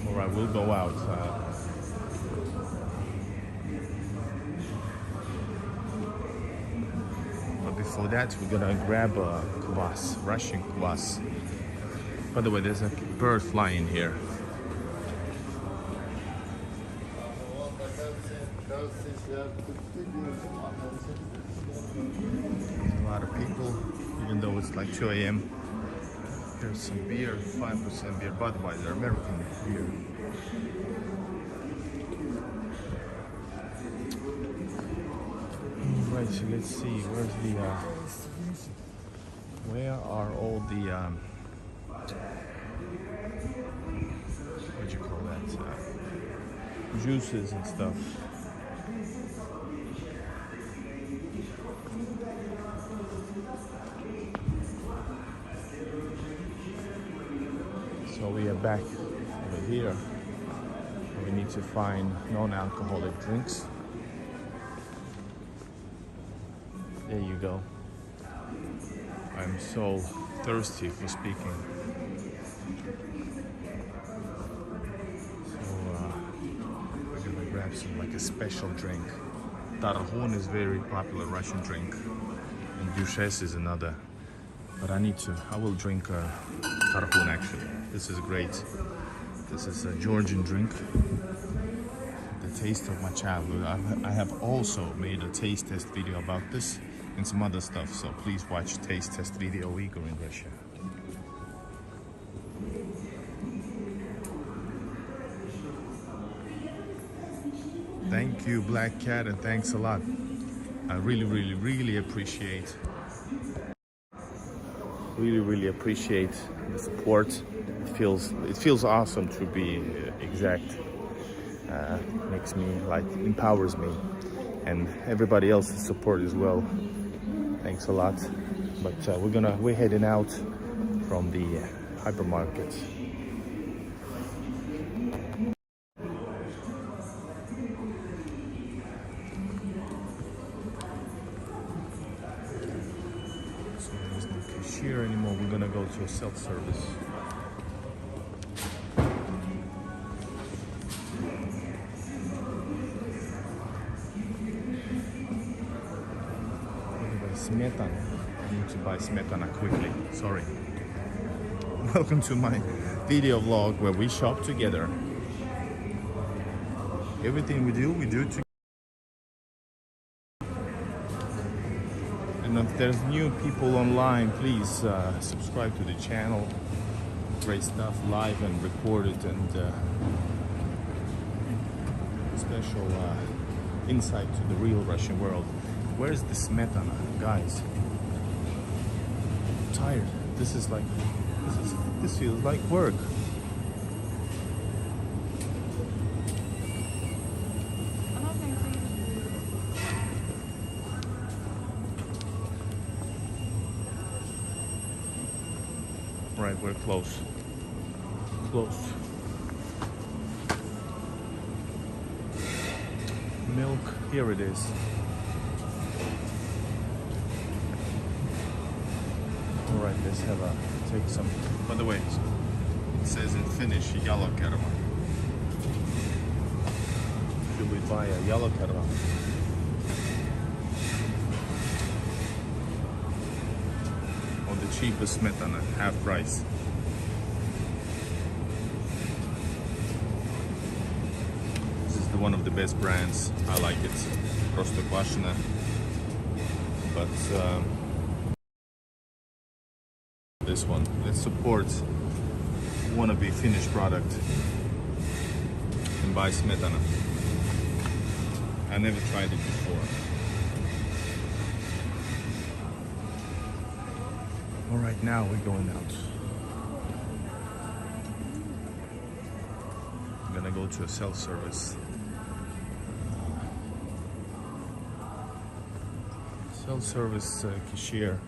Speaker 1: Alright, we'll go out. But before that, we're gonna grab a kvass, Russian kvass. By the way, there's a bird flying here. There's a lot of people, even though it's like 2 a.m. There's some beer, 5% beer, Budweiser, American beer. Right, so let's see, where's the, where are all the, what do you call that, juices and stuff. So we are back over here. We need to find non-alcoholic drinks. There you go. I'm so thirsty for speaking. So we're gonna grab some like a special drink. Tarhun is very popular Russian drink, and Duchesse is another. But I will drink Tarhun actually. This is great. This is a Georgian drink. The taste of my childhood. I have also made a taste test video about this and some other stuff, so please watch taste test video Igor in Russia. Thank you, Black Cat, and thanks a lot. I really appreciate. Really appreciate the support. It feels awesome to be exact. Makes me empowers me, and everybody else's support as well. Thanks a lot. But we're heading out from the hypermarket. So there's no cashier anymore. We're gonna go to a self-service. Smetana. I need to buy smetana quickly. Sorry. Welcome to my video vlog where we shop together. Everything we do together. And if there's new people online, please subscribe to the channel. Great stuff live and recorded, and special insight to the real Russian world. Where's the smetana, guys? I'm tired. This feels like work. Right, we're close. Close. Milk, here it is. Alright, let's take some. By the way, it says in Finnish, yellow kerma. Should we buy a yellow kerma? Or the cheapest smetana, half price. This is one of the best brands. I like it. Prostokvashina. But this one, let's support wannabe Finnish product and buy smetana. I never tried it before. All right, now we're going out. I'm gonna go to a self-service. Self-service cashier.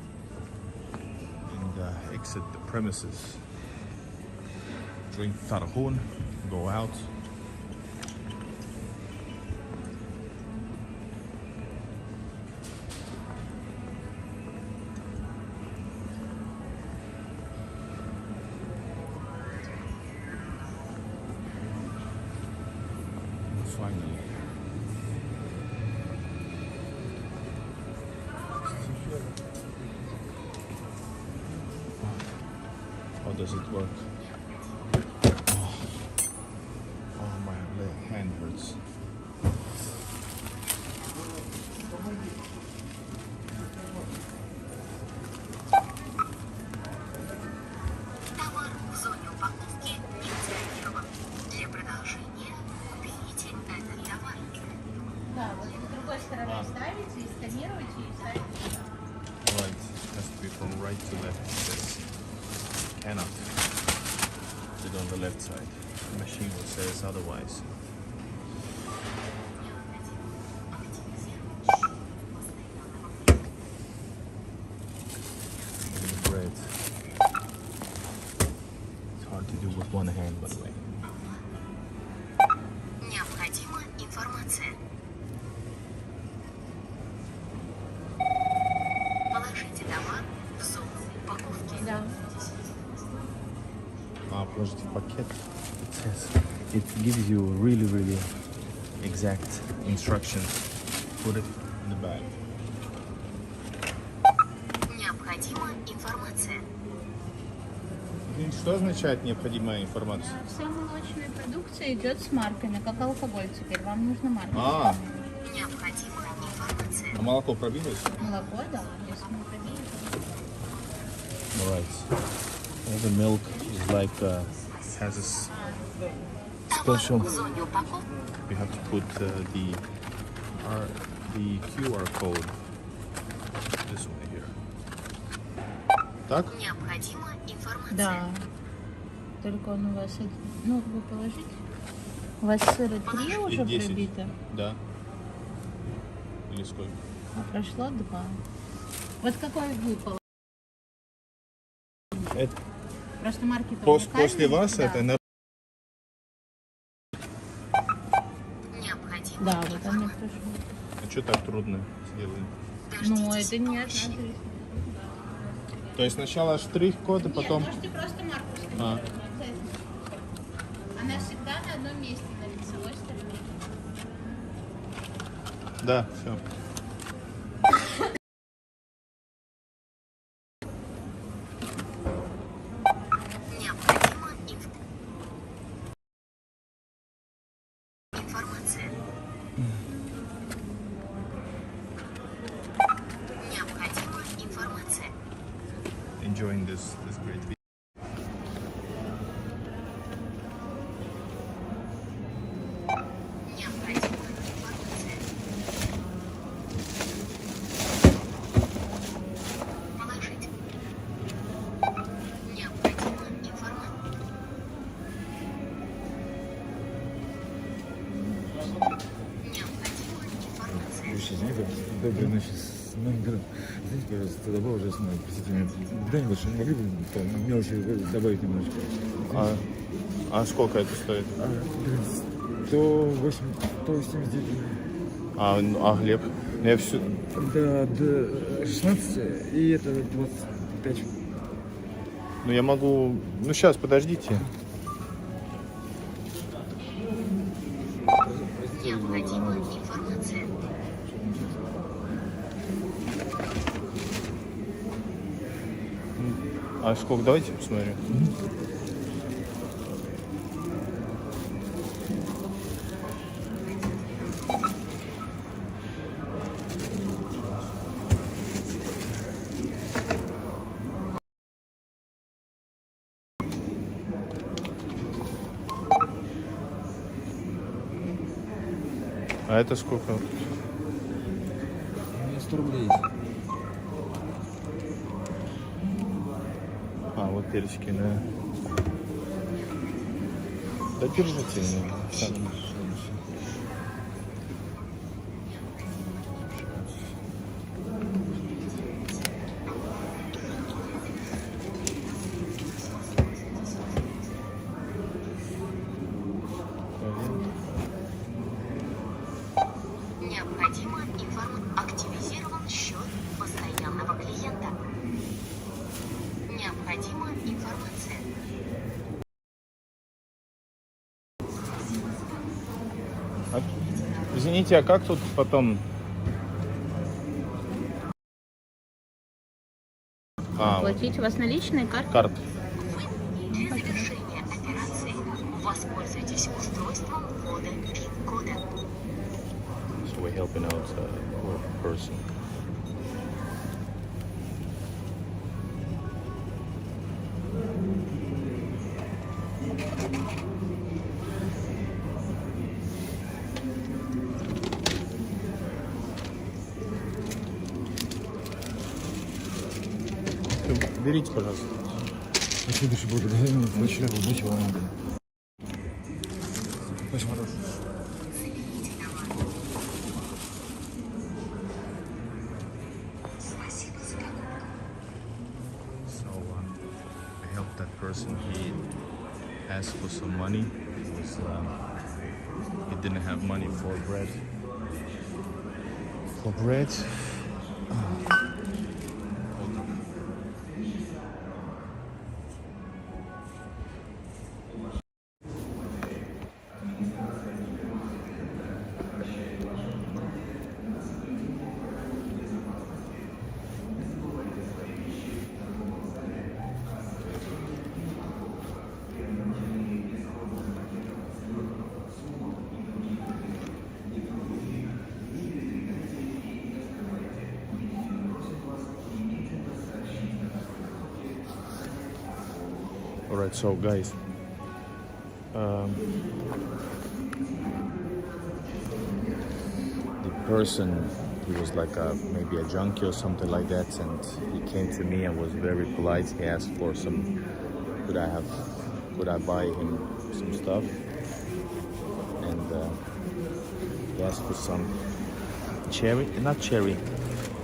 Speaker 1: Exit the premises, drink tarhun, go out. Finally. How does it work? Oh, my hand hurts.
Speaker 2: Товар в зоне упаковки не зафиксирован. Для продолжения уберите этот товар.
Speaker 3: Да, вот с другой стороны ставите и сканируете и ставите.
Speaker 1: Right, it has to be from right to left. It says cannot put it on the left side. The machine will say otherwise. Bread. It's hard to do with one hand, by the way.
Speaker 2: Необходима информация. Положите товар в зону упаковки.
Speaker 3: Да.
Speaker 1: Подождите, пакет. It gives you really exact instructions. Put it in the bag.
Speaker 2: Необходима информация.
Speaker 1: Что означает необходимая информация?
Speaker 3: Вся молочная продукция идет с марками, как алкоголь теперь. Вам нужна марка.
Speaker 1: А,
Speaker 2: Необходима информация.
Speaker 1: а молоко пробилось?
Speaker 3: Молоко, да, если мы пробили.
Speaker 1: Right. All the milk is like has a special.
Speaker 2: В зоне упаковки
Speaker 1: We have to put the QR code this way here. Так?
Speaker 2: необходима информация.
Speaker 3: Да. Только он у вас... Ну, вы положите. У вас сыра 3 уже
Speaker 1: 10.
Speaker 3: пробито,
Speaker 1: Да. Или сколько?
Speaker 3: а прошло 2. Вот какой вы положили?
Speaker 1: Это
Speaker 3: Просто марки
Speaker 1: после вас
Speaker 3: да.
Speaker 1: это на...
Speaker 2: Необходима
Speaker 3: Да, вот они прошло.
Speaker 1: А что так трудно сделать?
Speaker 3: Ну, это не одна.
Speaker 1: То есть сначала штрих-код, и потом...
Speaker 3: Нет, можете просто марку скачать.
Speaker 1: А.
Speaker 3: Она всегда на одном месте, на лицевой стороне.
Speaker 1: Да, все.
Speaker 2: необходима информация. Необходима информация.
Speaker 1: Enjoying this great video.
Speaker 2: Необходима информация. Положить. Необходима информация. Необходима информация.
Speaker 4: Доброй ночи, с моим другом. Извините, пожалуйста, добавлю ужасно, простите меня. Да, небольшое, не могли бы там мелочи добавить немножко?
Speaker 1: А сколько это стоит?
Speaker 4: 179.
Speaker 1: А хлеб? Я все...
Speaker 4: Да, до 16 и это 25.
Speaker 1: Ну я могу... Ну сейчас, подождите.
Speaker 2: Необходима информация.
Speaker 1: А сколько? Давайте посмотрим. А это сколько?
Speaker 4: У меня 100 рублей.
Speaker 1: А, вот перечки, да. Да держите. Сам.
Speaker 2: Необходима информация. Активизирован счет постоянного клиента. Необходима информация.
Speaker 1: Извините, а как тут потом...
Speaker 3: Платить у вас наличные карты?
Speaker 1: Карт.
Speaker 2: Для завершения операции воспользуйтесь устройством ввода пин-кода.
Speaker 1: So we're helping out a poor person. Берите, пожалуйста.
Speaker 4: Очень душу благодарю. Ничего надо. Очень хорошо.
Speaker 2: Спасибо за покупку.
Speaker 1: So I helped that person. He asked for some money. He didn't have money for bread. Hold on. Alright, so guys, the person, he was like maybe a junkie or something like that, and he came to me and was very polite. He asked for some, could I buy him some stuff, and he asked for some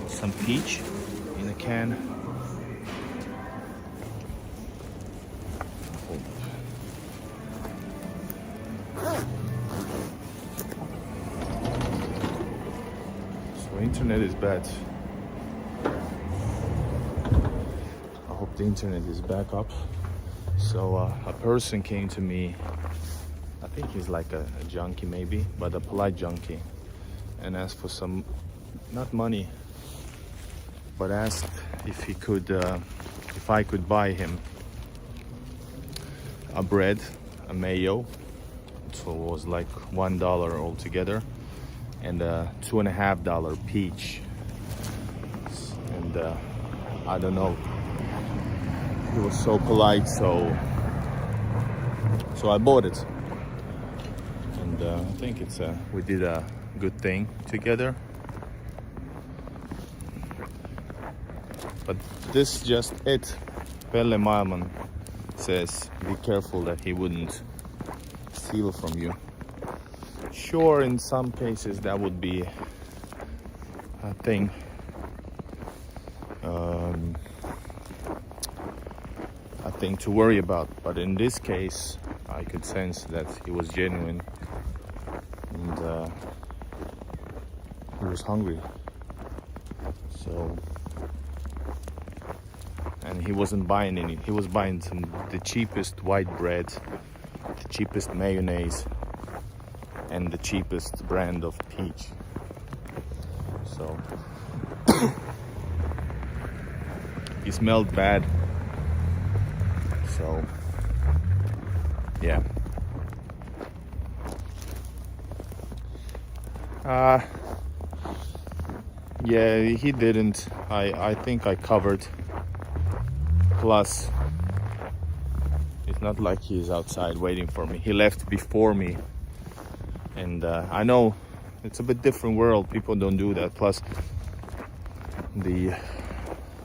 Speaker 1: some peach in a can. Internet is bad. I hope the internet is back up. So a person came to me, I think he's like a junkie maybe, but a polite junkie, and asked for some, not money, but asked if he could, if I could buy him a bread, a mayo, so it was like $1 altogether, and a $2.50 peach. And I don't know, he was so polite, so I bought it. And I think it's we did a good thing together. But this just it. Pelle Maailman says be careful that he wouldn't steal from you. Sure, in some cases that would be a thing. A thing to worry about, but in this case I could sense that he was genuine, and he was hungry. So, and he wasn't buying any, he was buying the cheapest white bread, the cheapest mayonnaise, and the cheapest brand of peach. So he smelled bad. So yeah. Yeah, he didn't. I think I covered. Plus, it's not like he's outside waiting for me. He left before me. And I know it's a bit different world. People don't do that. Plus,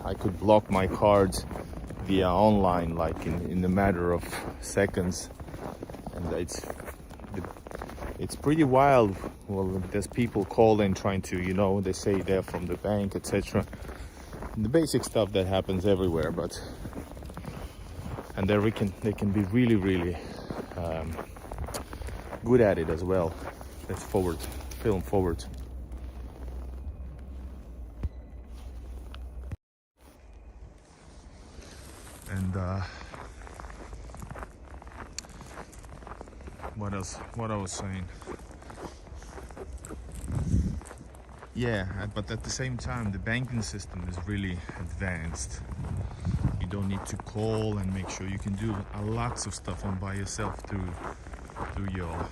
Speaker 1: I could block my cards via online, like in a matter of seconds, and it's pretty wild. Well, there's people calling, trying to, you know, they say they're from the bank, etc. The basic stuff that happens everywhere, but and there they can be really, really good at it as well. Let's film forward. And what else? What I was saying? Yeah, but at the same time, the banking system is really advanced. You don't need to call and make sure. You can do lots of stuff on by yourself through your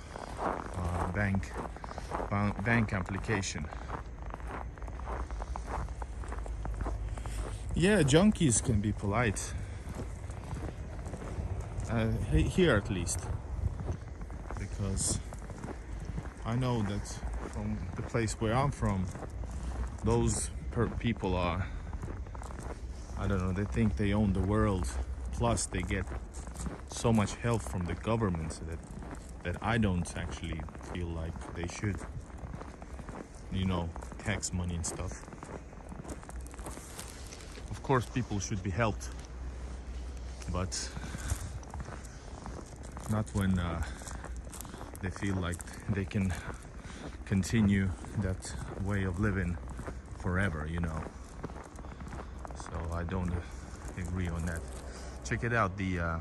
Speaker 1: bank application. Yeah, junkies can be polite. Here at least, because I know that from the place where I'm from, those people are, I don't know, they think they own the world. Plus they get so much help from the government, so that I don't actually feel like they should, you know, tax money and stuff. Of course people should be helped, but not when they feel like they can continue that way of living forever, you know. So I don't agree on that. Check it out, the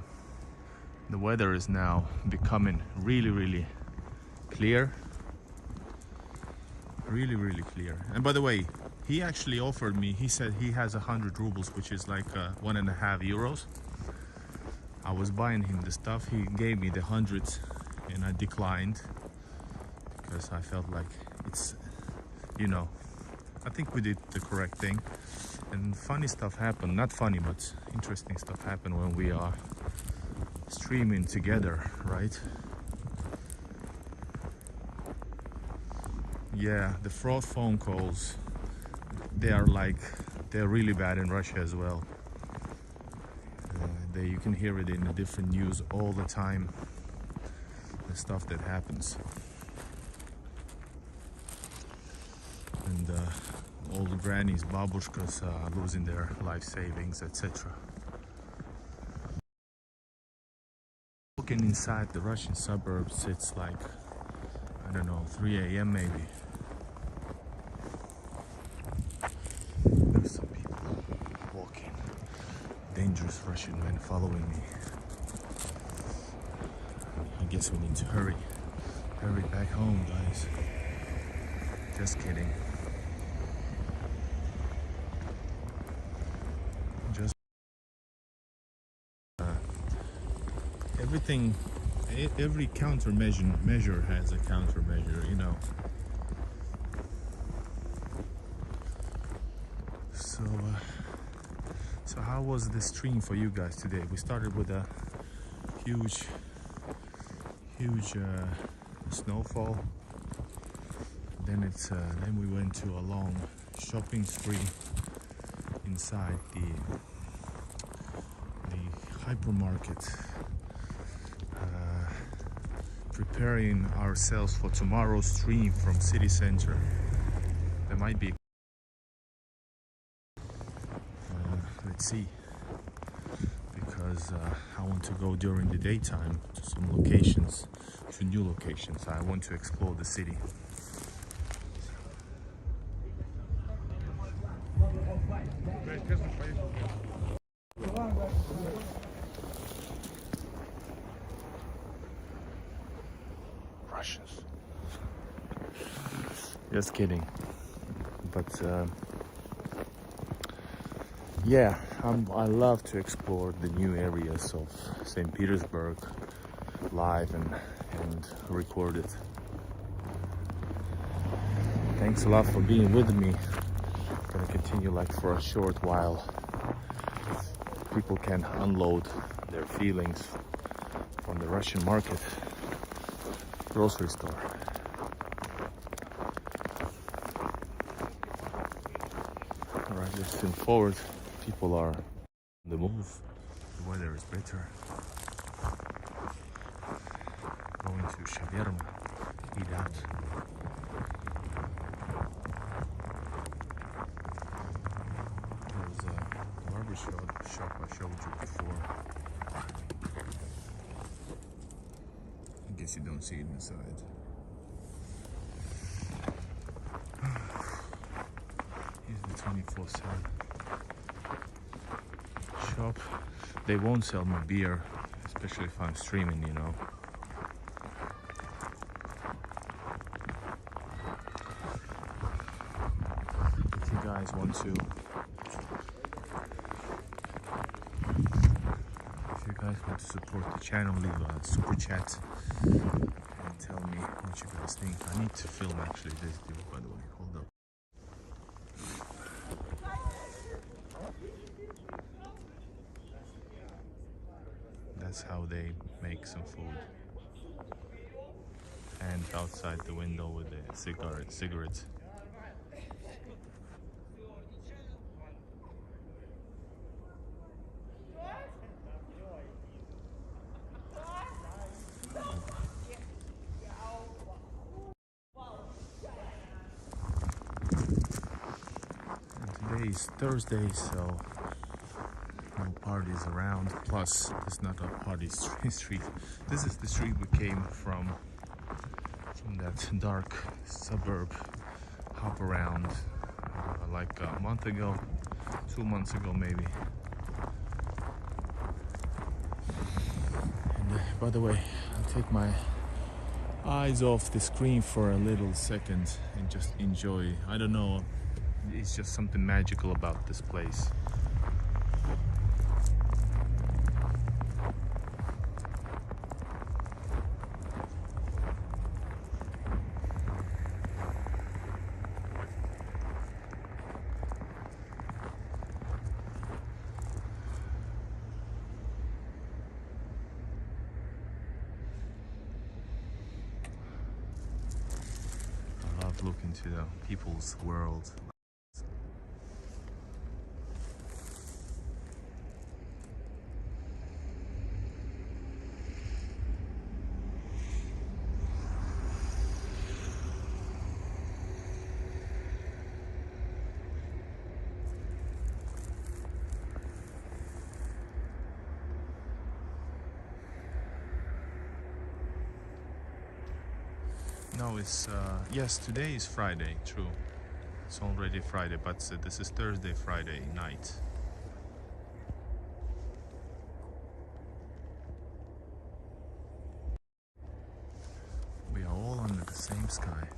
Speaker 1: weather is now becoming really, really clear. Really, really clear. And by the way, he actually offered me, he said he has 100 rubles, which is like 1.5 euros. I was buying him the stuff, he gave me the 100 and I declined because I felt like it's, you know, I think we did the correct thing. And funny stuff happened, not funny, but interesting stuff happened when we are streaming together, right? Yeah, the fraud phone calls, they're really bad in Russia as well. You can hear it in the different news all the time, the stuff that happens. And all the grannies, babushkas, losing their life savings, etc. Looking inside the Russian suburbs, it's like, I don't know, 3 a.m. maybe. There's some people walking. Dangerous Russian men following me. I guess we need to hurry. Hurry back home, guys. Just kidding. Just everything, every measure has a countermeasure, you know. So how was the stream for you guys today? We started with a huge snowfall. Then we went to a long shopping spree inside the hypermarket, preparing ourselves for tomorrow's stream from city center. There might be let's see, because I want to go during the daytime to some locations, to new locations. I want to explore the city. Russians. Just kidding. But yeah, I love to explore the new areas of St. Petersburg live and record it. Thanks a lot for being with me. Gonna continue like for a short while. People can unload their feelings from the Russian market, grocery store. Alright, let's move forward. People are on the move. The weather is better. Going to shawarma, eat out. There's a barber shop I showed you before. I guess you don't see it inside. Here's the 24/7 shop. They won't sell me beer, especially if I'm streaming, you know. If you guys want to support the channel, leave a super chat and tell me what you guys think. I need to film actually this video, by the way. Hold up. That's how they make some food. And outside the window with the cigarettes. Today is Thursday, so no parties around. Plus, it's not a party street. This is the street we came from that dark suburb hop around like a month ago, 2 months ago maybe. And by the way, I'll take my eyes off the screen for a little second and just enjoy. I don't know, it's just something magical about this place. to the people's world. No, it's yes, today is Friday, true. It's already Friday, but this is Thursday, Friday night. We are all under the same sky.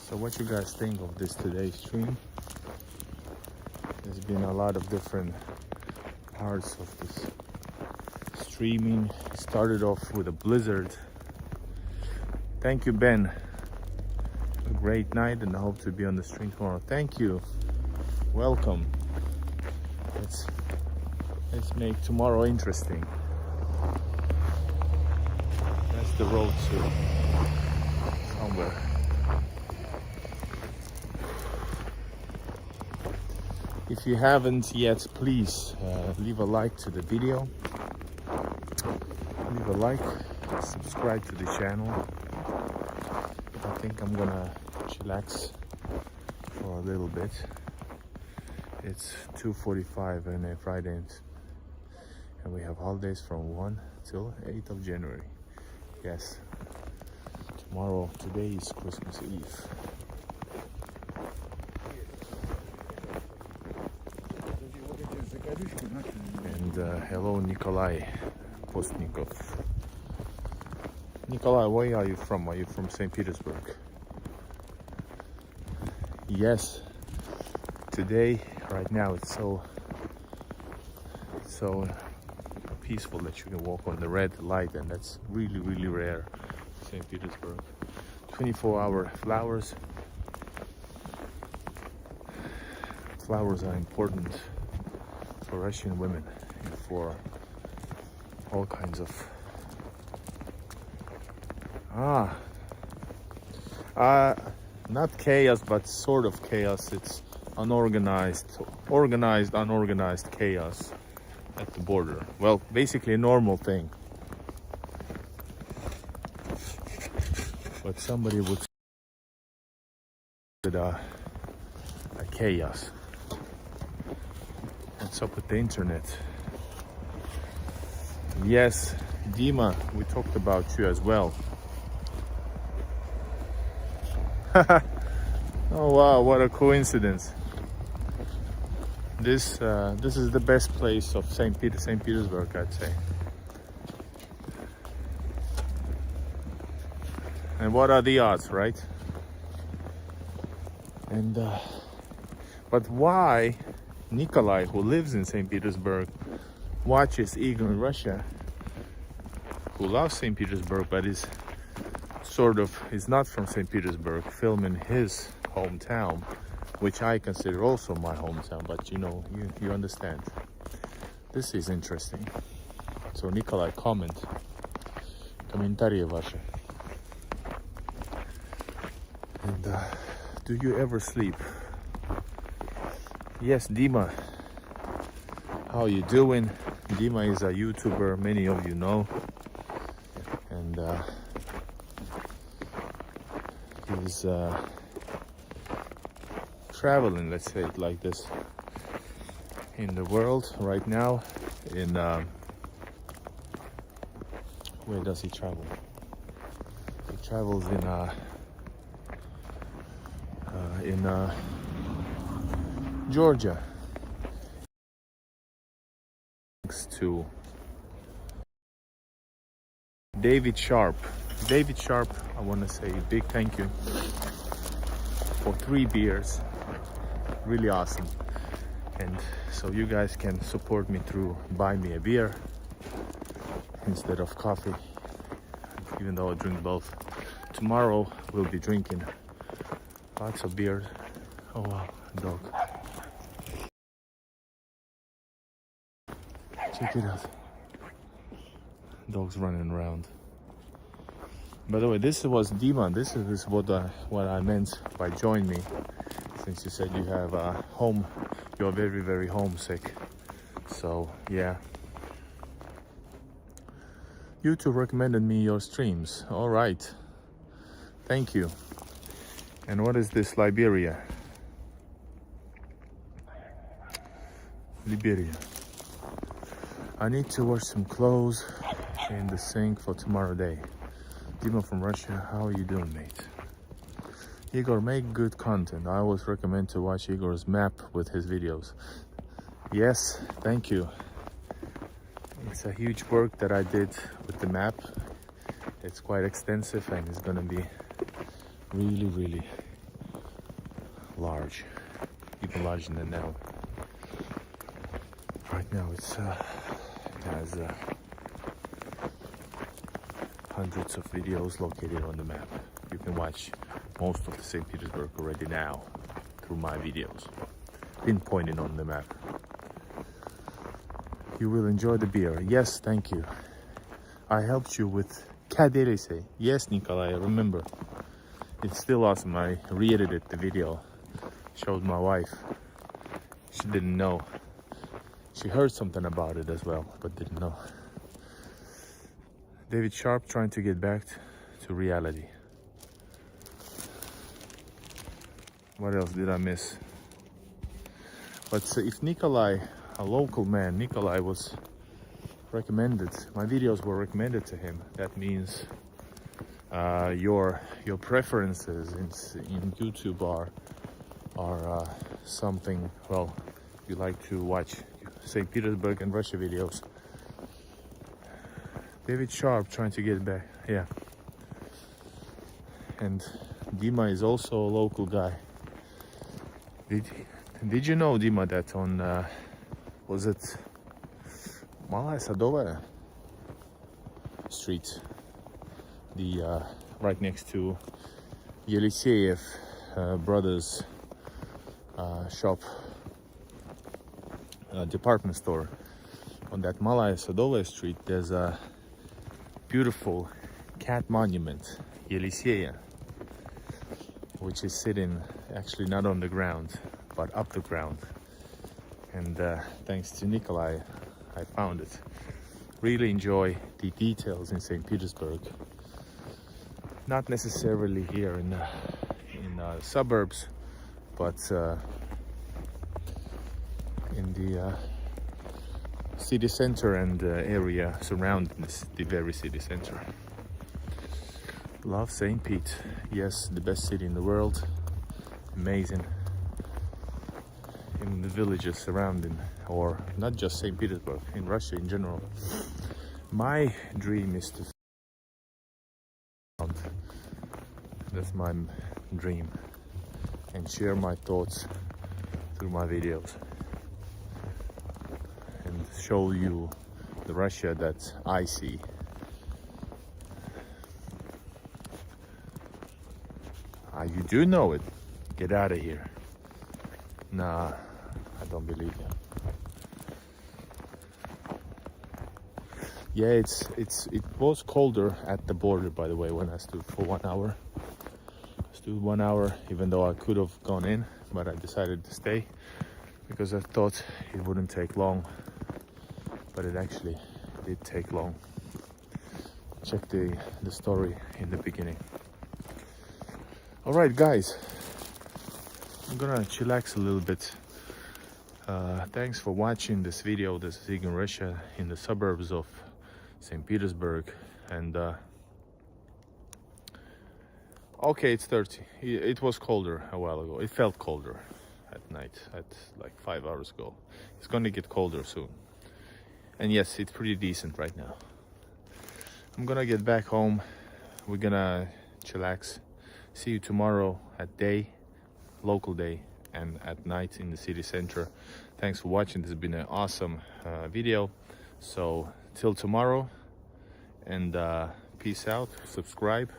Speaker 1: So what you guys think of this today's stream? There's been a lot of different parts of this streaming. It started off with a blizzard. Thank you, Ben. A great night, and I hope to be on the stream tomorrow. Thank you. Welcome. Let's make tomorrow interesting. That's the road to somewhere. If you haven't yet, please leave a like to the video. Leave a like, subscribe to the channel. I think I'm gonna chillax for a little bit. It's 2:45 on a Friday, and we have holidays from 1 till 8th of January. Yes, today is Christmas Eve. And hello, Nikolai Postnikov. Nikolai, where are you from? Are you from St. Petersburg? Yes, today, right now, it's so peaceful that you can walk on the red light, and that's really, really rare in St. Petersburg. 24-hour flowers. Flowers are important for Russian women and for all kinds of not chaos, but sort of chaos. It's unorganized chaos at the border. Well, basically a normal thing, but somebody would say a chaos. What's up with the internet? Yes, Dima, we talked about you as well. Oh wow, what a coincidence. This is the best place of St. Petersburg, I'd say. And what are the odds, right? And but why Nikolai, who lives in St. Petersburg, watches Igor in Russia, who loves St. Petersburg, but is not from St. Petersburg, filming his hometown, which I consider also my hometown, but you understand. This is interesting. So Nikolai, комментарии ваши. And do you ever sleep? Yes, Dima. How are you doing? Dima is a YouTuber, many of you know. And he's traveling, let's say it like this, in the world right now. In where does he travel? He travels in Georgia. Thanks to David Sharp. David Sharp, I want to say a big thank you for 3 beers. Really awesome. And so you guys can support me through buy me a beer instead of coffee, even though I drink both. Tomorrow we'll be drinking lots of beer. Oh wow, dog. Check it out. Dogs running around. By the way, this was Dima. This is what I meant by join me. Since you said you have home, you're very, very homesick. So yeah. YouTube recommended me your streams. All right. Thank you. And what is this, Liberia? Liberia. I need to wash some clothes in the sink for tomorrow day. Dima from Russia, how are you doing, mate? Igor, make good content. I always recommend to watch Igor's map with his videos. Yes, thank you. It's a huge work that I did with the map. It's quite extensive and it's gonna be really, really large, even larger than now. Right now it has hundreds of videos located on the map. You can watch most of the St. Petersburg already now through my videos, pinpointed on the map. You will enjoy the beer. Yes, thank you. I helped you with Kaderise. Yes, Nikolai, I remember. It's still awesome. I re-edited the video, showed my wife. She didn't know. She heard something about it as well, but didn't know. David Sharp trying to get back to reality. What else did I miss? But if Nikolai, a local man, Nikolai was recommended, my videos were recommended to him, that means your preferences in YouTube are something, well, you like to watch St. Petersburg and Russia videos. David Sharp trying to get back, yeah. And Dima is also a local guy. Did you know, Dima, that on was it Malaya Sadovaya Street, the right next to Yeliseyev brothers shop, department store, on that Malaya Sadovaya Street, there's a beautiful cat monument, Yeliseyev, which is sitting actually not on the ground but up the ground. And thanks to Nikolai, I found it. Really enjoy the details in St. Petersburg. Not necessarily here in suburbs, but in the city center and area surrounding the very city center. Love St. Pete. Yes, the best city in the world. Amazing. In the villages surrounding, or not just St. Petersburg, in Russia in general. My dream is to that's my dream, and share my thoughts through my videos and show you the Russia that I see. You do know it. Get out of here. Nah, I don't believe you. Yeah, it was colder at the border, by the way, when I stood for 1 hour. I stood 1 hour, even though I could have gone in, but I decided to stay because I thought it wouldn't take long, but it actually did take long. Check the story in the beginning. All right, guys, I'm gonna chillax a little bit. Thanks for watching this video. This is Igor in Russia, in the suburbs of St. Petersburg, and okay, it's 30. It was colder a while ago. It felt colder at night, at like 5 hours ago. It's gonna get colder soon, and yes, it's pretty decent right now. I'm gonna get back home. We're gonna chillax. See you tomorrow at day, local day, and at night in the city center. Thanks for watching. This has been an awesome video. So till tomorrow, and peace out, subscribe,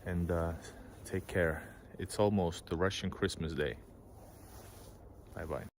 Speaker 1: and take care. It's almost the Russian Christmas Day. Bye bye.